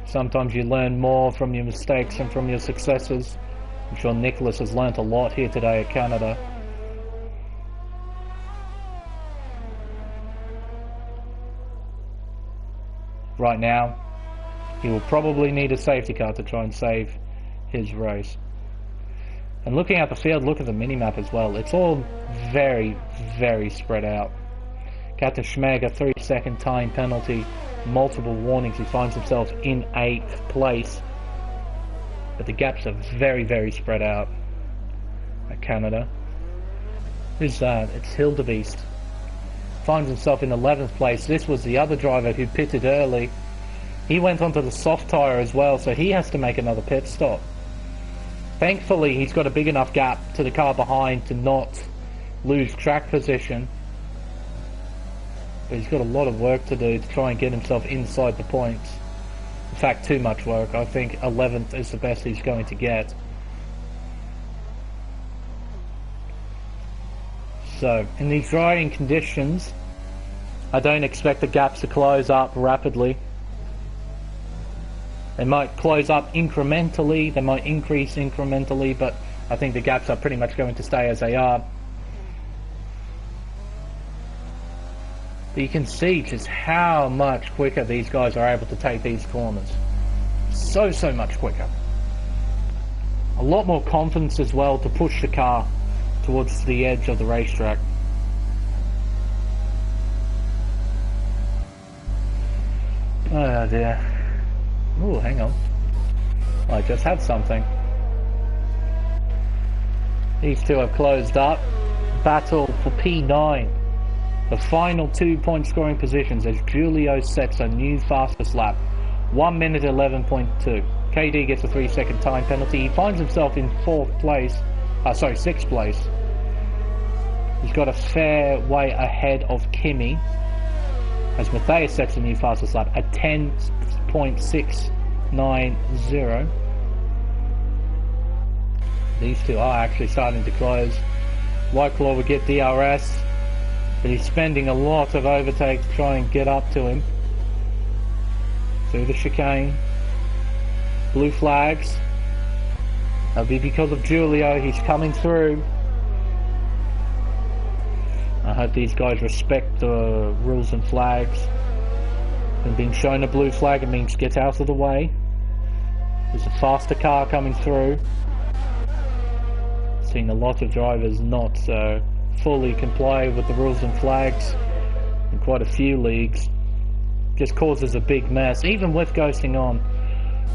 sometimes you learn more from your mistakes than from your successes. I'm sure Nicholas has learnt a lot here today at Canada. Right now, he will probably need a safety car to try and save his race. And looking at the field, look at the minimap as well. It's all very, very spread out. Captain Schmeg, 3-second time penalty, multiple warnings. He finds himself in 8th place. But the gaps are very, very spread out at Canada. Who's that? It's Hildebeest. Finds himself in 11th place. This was the other driver who pitted early. He went onto the soft tyre as well, so he has to make another pit stop. Thankfully, he's got a big enough gap to the car behind to not lose track position. But he's got a lot of work to do to try and get himself inside the points. In fact, too much work. I think 11th is the best he's going to get. So, in these drying conditions, I don't expect the gaps to close up rapidly. They might close up incrementally, they might increase incrementally, but I think the gaps are pretty much going to stay as they are. But you can see just how much quicker these guys are able to take these corners. So much quicker. A lot more confidence as well to push the car towards the edge of the racetrack. Oh dear. Oh, hang on. I just had something. These two have closed up. Battle for P9. The final 2 point scoring positions as Julio sets a new fastest lap. 1 minute 11.2. KD gets a 3-second time penalty. He finds himself in 6th place. He's got a fair way ahead of Kimi as Matthias sets a new fastest lap at 10.690. These two are actually starting to close. White Claw will get DRS, but he's spending a lot of overtake to try and get up to him. Through the chicane. Blue flags. That'll be because of Julio. He's coming through. I hope these guys respect the rules and flags. And being shown a blue flag, it means get out of the way. There's a faster car coming through. Seen a lot of drivers not fully comply with the rules and flags in quite a few leagues. Just causes a big mess, even with ghosting on.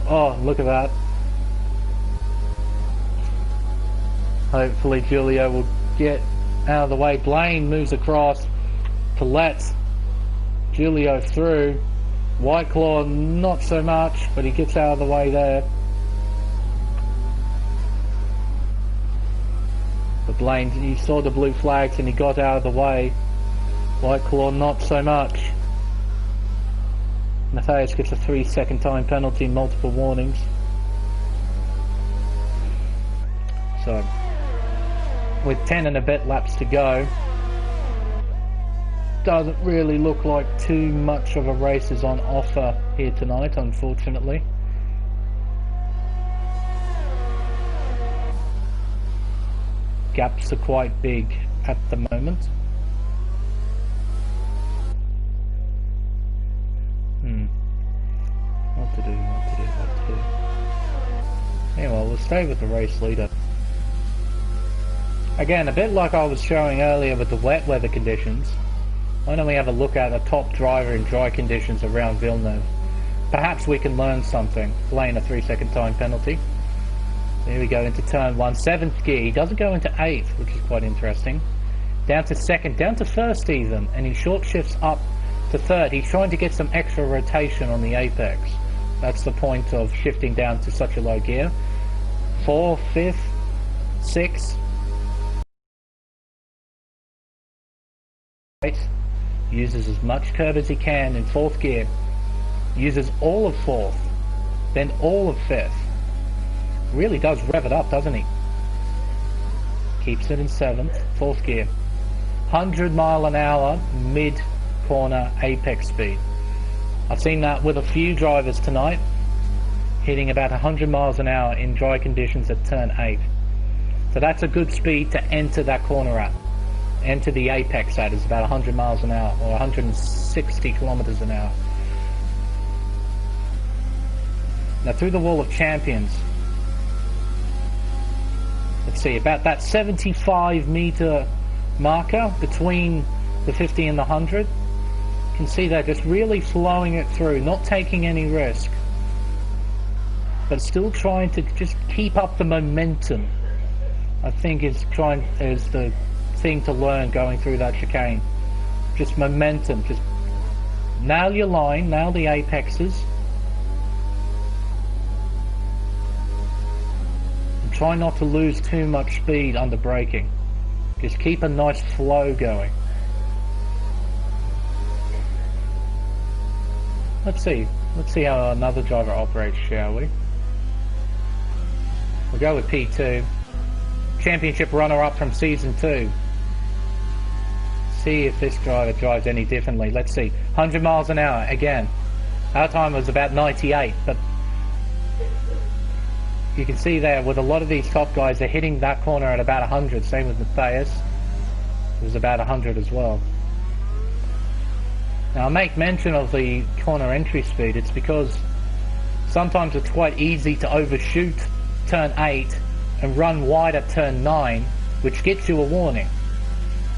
Oh, look at that. Hopefully Julio will get out of the way. Blaine moves across to let Julio through. White Claw not so much, but he gets out of the way there. But Blaine, he saw the blue flags and he got out of the way. White Claw not so much. Matthias gets a 3-second time penalty, multiple warnings. So, with 10 and a bit laps to go, doesn't really look like too much of a race is on offer here tonight, unfortunately. Gaps are quite big at the moment. What to do. Anyway, we'll stay with the race leader. Again, a bit like I was showing earlier with the wet weather conditions, why don't we have a look at a top driver in dry conditions around Villeneuve? Perhaps we can learn something. Blaine, a 3-second time penalty. Here we go into turn 1, 7th gear. He doesn't go into 8th, which is quite interesting. down to second, down to first even, and he short shifts up to third. He's trying to get some extra rotation on the apex. That's the point of shifting down to such a low gear. 4th, 5th, 6th. Uses as much curb as he can in 4th gear. Uses all of 4th, then all of 5th. Really does rev it up, doesn't he? Keeps it in 7th, 4th gear. 100 mile an hour mid corner apex speed. I've seen that with a few drivers tonight, hitting about 100 miles an hour in dry conditions at turn 8. So that's a good speed to enter that corner at. Enter the apex at is about 100 miles an hour, or 160 kilometers an hour. Now through the wall of champions, let's see, about that 75 meter marker between the 50 and the 100. You can see that just really flowing it through, not taking any risk, but still trying to just keep up the momentum. I think is the thing to learn going through that chicane. Just momentum, just nail your line, nail the apexes, and try not to lose too much speed under braking. Just keep a nice flow going. Let's see how another driver operates, shall we? We'll go with P2. Championship runner-up from Season 2. See if this driver drives any differently. Let's see. 100 miles an hour again. Our time was about 98, but you can see there with a lot of these top guys, they're hitting that corner at about 100. Same with Matthias. It was about 100 as well. Now I make mention of the corner entry speed. It's because sometimes it's quite easy to overshoot turn 8 and run wide at turn 9, which gets you a warning.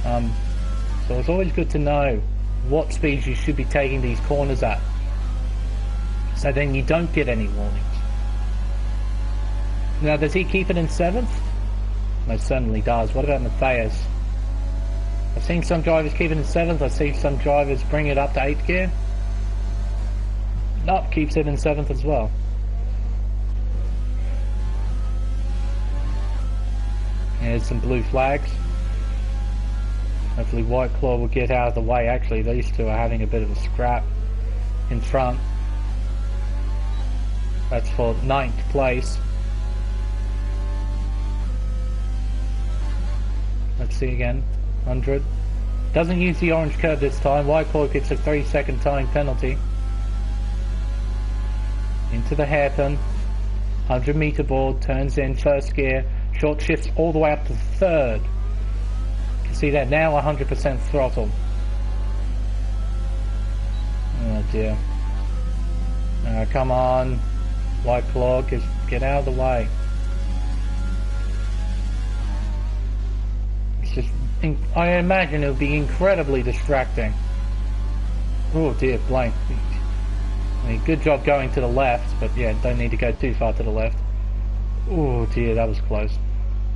So it's always good to know what speeds you should be taking these corners at, so then you don't get any warnings. Now does he keep it in 7th? Most certainly does. What about Matthias? I've seen some drivers keep it in 7th, I've seen some drivers bring it up to 8th gear. Nope, keeps it in 7th as well. Here's some blue flags. Hopefully White Claw will get out of the way. Actually, these two are having a bit of a scrap in front. That's for 9th place. Let's see again. 100. Doesn't use the orange curve this time. White Claw gets a 3-second time penalty. Into the hairpin. 100 meter board. Turns in 1st gear. Short shifts all the way up to 3rd. You can see that now 100% throttle. Oh dear. Come on. White Claw, get out of the way. It's just, I imagine it'll be incredibly distracting. Oh dear, blank. I mean, good job going to the left, but yeah, don't need to go too far to the left. Oh dear, that was close.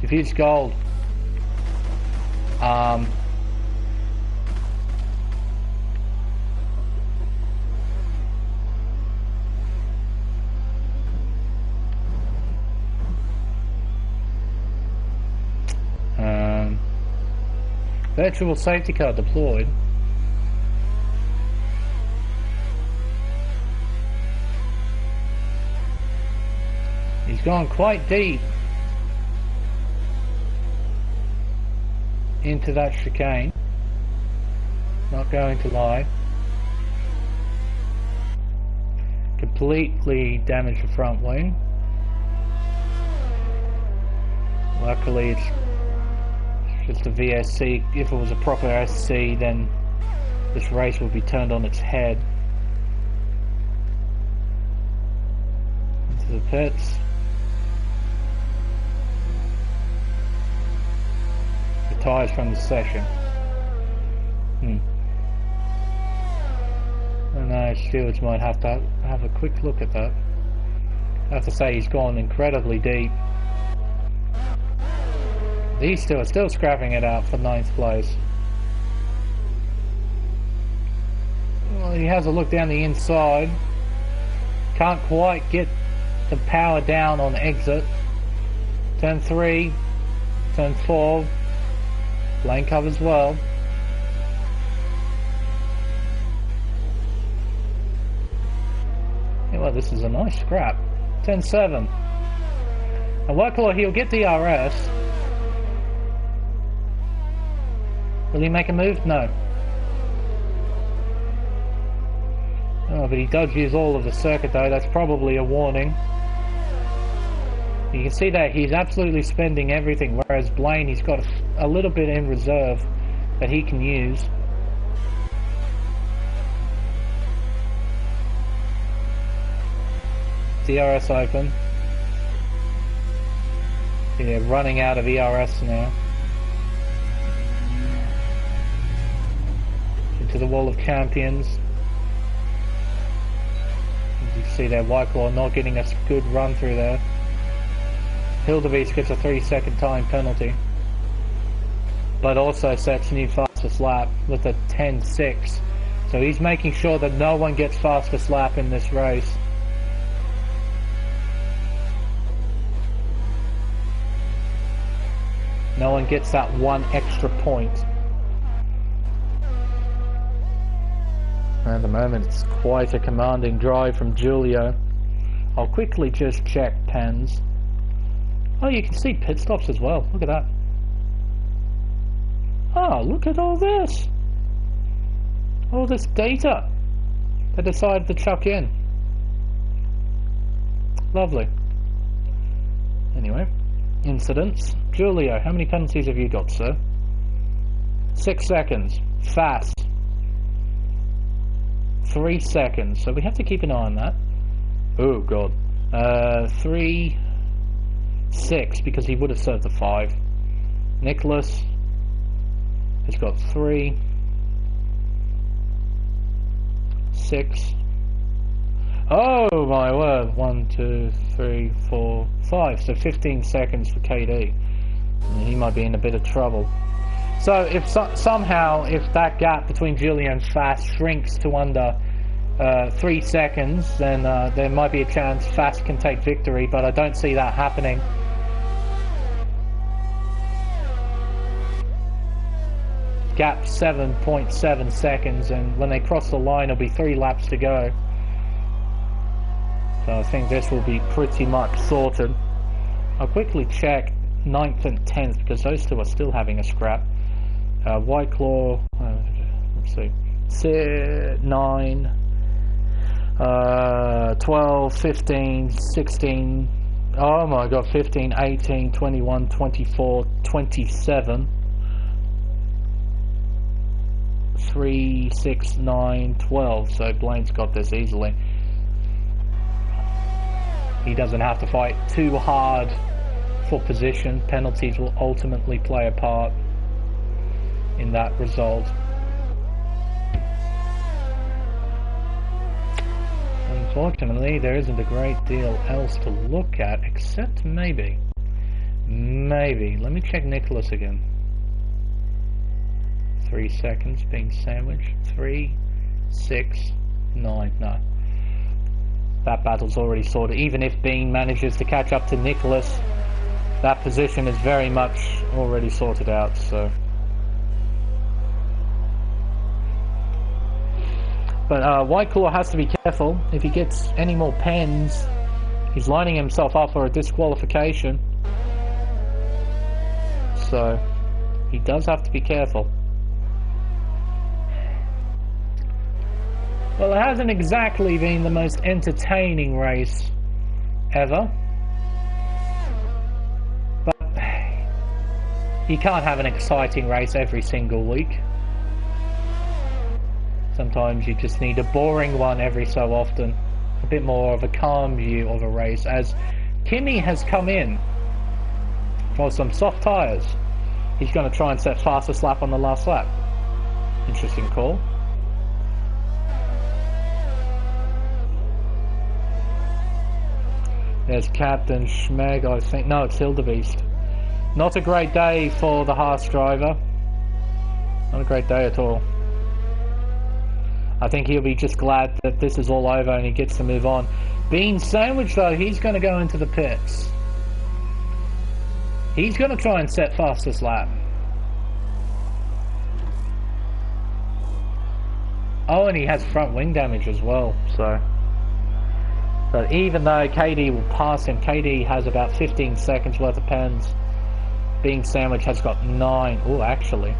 Diffuse gold. Virtual safety car deployed. He's gone quite deep into that chicane. Not going to lie. Completely damaged the front wing. Luckily it's just a VSC. If it was a proper SC, then this race would be turned on its head. Into the pits. The tyres from the session. I know stewards might have to have a quick look at that. I have to say he's gone incredibly deep. These two are still scrapping it out for 9th place. Well, he has a look down the inside. Can't quite get the power down on exit. Turn 3, turn 4. Lane covers well. Yeah, well, this is a nice scrap. Turn 7. And Whiteclaw, he'll get DRS. Will he make a move? No. Oh, but he does use all of the circuit though. That's probably a warning. You can see that he's absolutely spending everything, whereas Blaine, he's got a little bit in reserve that he can use. DRS open. Yeah, running out of ERS now. Into the wall of champions. As you see there, Whiteclaw not getting a good run through there. Hildebeest gets a 3-second time penalty, but also sets new fastest lap with a 10.6. So he's making sure that no one gets fastest lap in this race. No one gets that one extra point. At the moment it's quite a commanding drive from Julio. I'll quickly just check pens. Oh, you can see pit stops as well. Look at that. Oh, look at all this. All this data they decided to chuck in. Lovely. Anyway, incidents. Julio, how many penalties have you got, sir? 6 seconds. Fast. 3 seconds. So we have to keep an eye on that. Oh, God. 3... 6, because he would have served the 5. Nicholas has got 3, 6. Oh my word! 1, 2, 3, 4, 5. So 15 seconds for KD. And he might be in a bit of trouble. So if somehow if that gap between Julio and Fast shrinks to under 3 seconds, then there might be a chance Fast can take victory. But I don't see that happening. Gap 7.7 seconds, and when they cross the line it'll be 3 laps to go. So I think this will be pretty much sorted. I'll quickly check 9th and 10th because those two are still having a scrap. Whiteclaw, let's see, 9, 12, 15, 16, oh my god, 15, 18, 21, 24, 27. 3, 6, 9, 12. So Blaine's got this easily. He doesn't have to fight too hard for position. Penalties will ultimately play a part in that result. Unfortunately, there isn't a great deal else to look at, except maybe, let me check Nicholas again. 3 seconds being sandwiched. 3, 6, 9. No. That battle's already sorted. Even if Bean manages to catch up to Nicholas, that position is very much already sorted out, so. But Whiteclaw has to be careful. If he gets any more pens, he's lining himself up for a disqualification. So, he does have to be careful. Well, it hasn't exactly been the most entertaining race ever. But you can't have an exciting race every single week. Sometimes you just need a boring one every so often. A bit more of a calm view of a race, as Kimi has come in for some soft tyres. He's going to try and set fastest lap on the last lap. Interesting call. There's Captain Schmeg, I think. No, it's Hildebeest. Not a great day for the Haas driver. Not a great day at all. I think he'll be just glad that this is all over and he gets to move on. Bean Sandwich, though, he's going to go into the pits. He's going to try and set fastest lap. Oh, and he has front wing damage as well, so... But even though KD will pass him, KD has about 15 seconds worth of pens. Bean Sandwich has got 9. Oh, actually.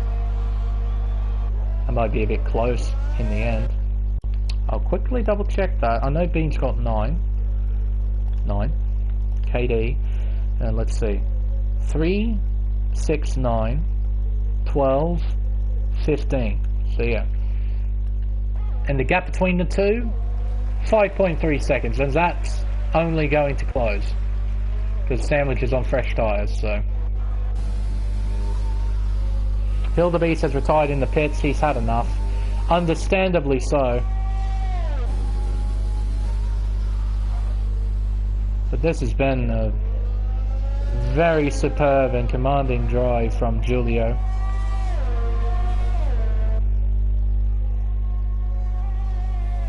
That might be a bit close in the end. I'll quickly double check that. I know Bean's got 9. 9. KD. And let's see. 3, 6, 9, 12, 15. So yeah. And the gap between the two, 5.3 seconds. And that's only going to close. Because Sandwich is on fresh tyres, so. Hildebeest has retired in the pits. He's had enough. Understandably so. But this has been a very superb and commanding drive from Giulio.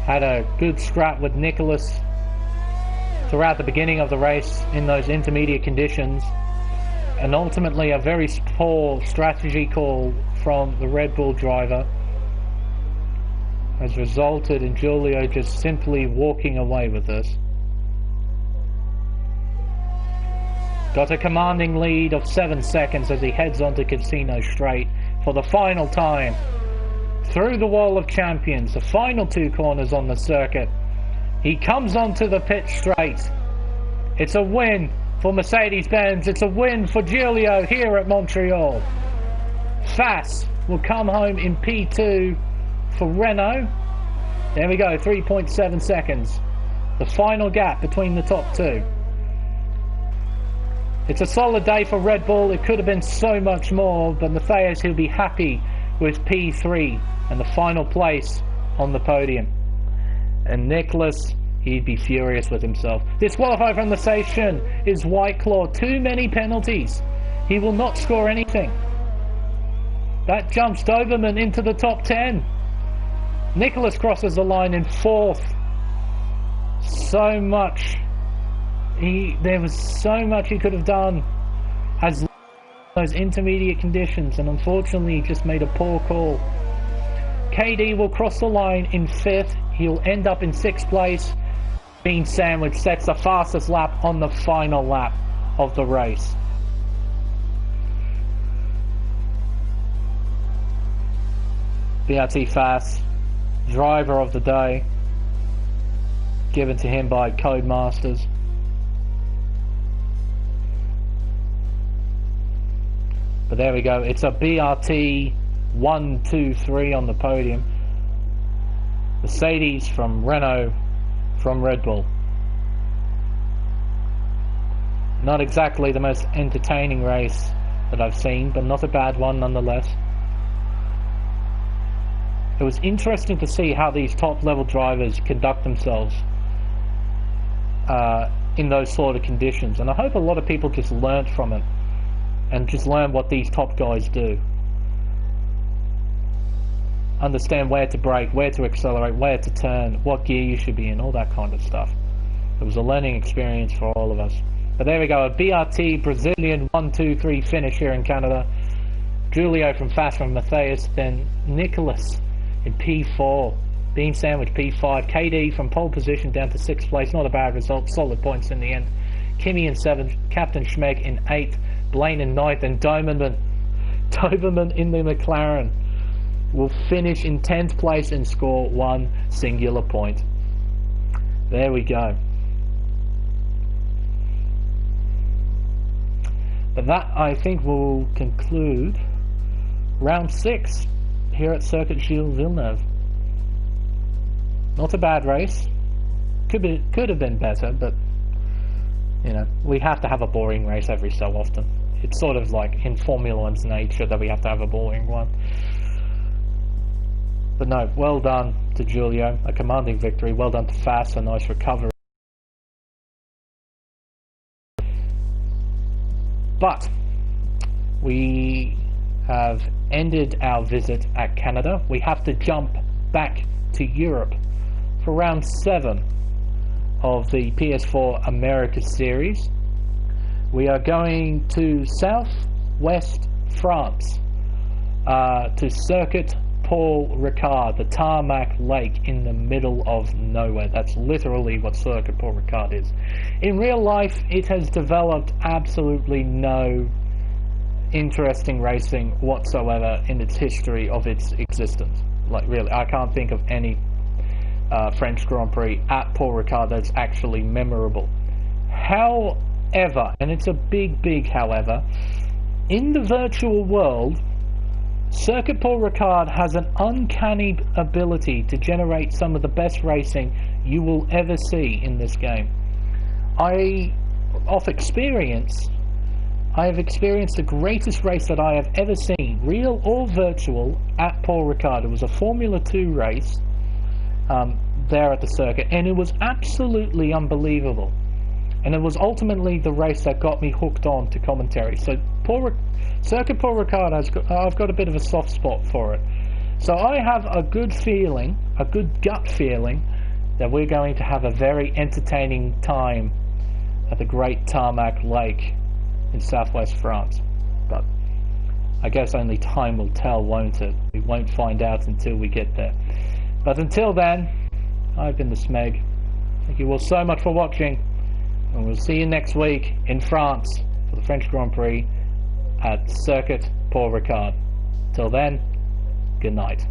Had a good scrap with Nicholas throughout the beginning of the race in those intermediate conditions. And ultimately a very poor strategy call from the Red Bull driver has resulted in Giulio just simply walking away with this. Got a commanding lead of 7 seconds as he heads onto Casino Straight for the final time. Through the wall of champions, the final 2 corners on the circuit. He comes onto the pit straight. It's a win for Mercedes-Benz. It's a win for Giulio here at Montreal. Fass will come home in P2 for Renault. There we go, 3.7 seconds. The final gap between the top 2. It's a solid day for Red Bull. It could have been so much more, but Matthias, he'll be happy with P3 and the final place on the podium. And Nicholas, he'd be furious with himself. Disqualified from the station is White Claw. Too many penalties. He will not score anything. That jumps Doberman into the top 10. Nicholas crosses the line in 4th. So much. There was so much he could have done as those intermediate conditions, and unfortunately he just made a poor call. KD will cross the line in 5th. He'll end up in 6th place. Bean Sandwich sets the fastest lap on the final lap of the race. BRT Fass, driver of the day, given to him by Codemasters. But there we go, it's a BRT 1, 2, 3 on the podium. Mercedes from Renault from Red Bull. Not exactly the most entertaining race that I've seen, but not a bad one nonetheless. It was interesting to see how these top level drivers conduct themselves in those sort of conditions, and I hope a lot of people just learnt from it and just learn what these top guys do. Understand where to brake, where to accelerate, where to turn, what gear you should be in, all that kind of stuff. It was a learning experience for all of us. But there we go, a BRT Brazilian 1, 2, 3 finish here in Canada. Giulio from Fass from Matthias, then Nicholas in P4, Bean Sandwich P5, KD from pole position down to 6th place, not a bad result, solid points in the end. Kimi in 7th, Captain Schmeck in 8th, Blaine in 9th, and Doberman in the McLaren will finish in 10th place and score 1 singular point. There we go. But that, I think, will conclude round 6 here at Circuit Gilles Villeneuve. Not a bad race. Could have been better, but you know, we have to have a boring race every so often. It's sort of like in Formula One's nature that we have to have a boring one. But no, well done to Giulio, a commanding victory. Well done to Fass, a nice recovery. But we have ended our visit at Canada. We have to jump back to Europe for round 7 of the PS4 America series. We are going to southwest France, to Circuit Paul Ricard, the tarmac lake in the middle of nowhere. That's literally what Circuit Paul Ricard is. In real life, it has developed absolutely no interesting racing whatsoever in its history of its existence. Like, really, I can't think of any French Grand Prix at Paul Ricard that's actually memorable. However, and it's a big however, in the virtual world, Circuit Paul Ricard has an uncanny ability to generate some of the best racing you will ever see in this game. I have experienced the greatest race that I have ever seen, real or virtual, at Paul Ricard. It was a Formula 2 race there at the circuit, and it was absolutely unbelievable. And it was ultimately the race that got me hooked on to commentary. So Circuit Paul Ricard, I've got a bit of a soft spot for it. So I have a good feeling, a good gut feeling, that we're going to have a very entertaining time at the Great Tarmac Lake in southwest France. But I guess only time will tell, won't it? We won't find out until we get there. But until then, I've been the Smeg. Thank you all so much for watching, and we'll see you next week in France for the French Grand Prix at Circuit Paul Ricard. Till then, good night.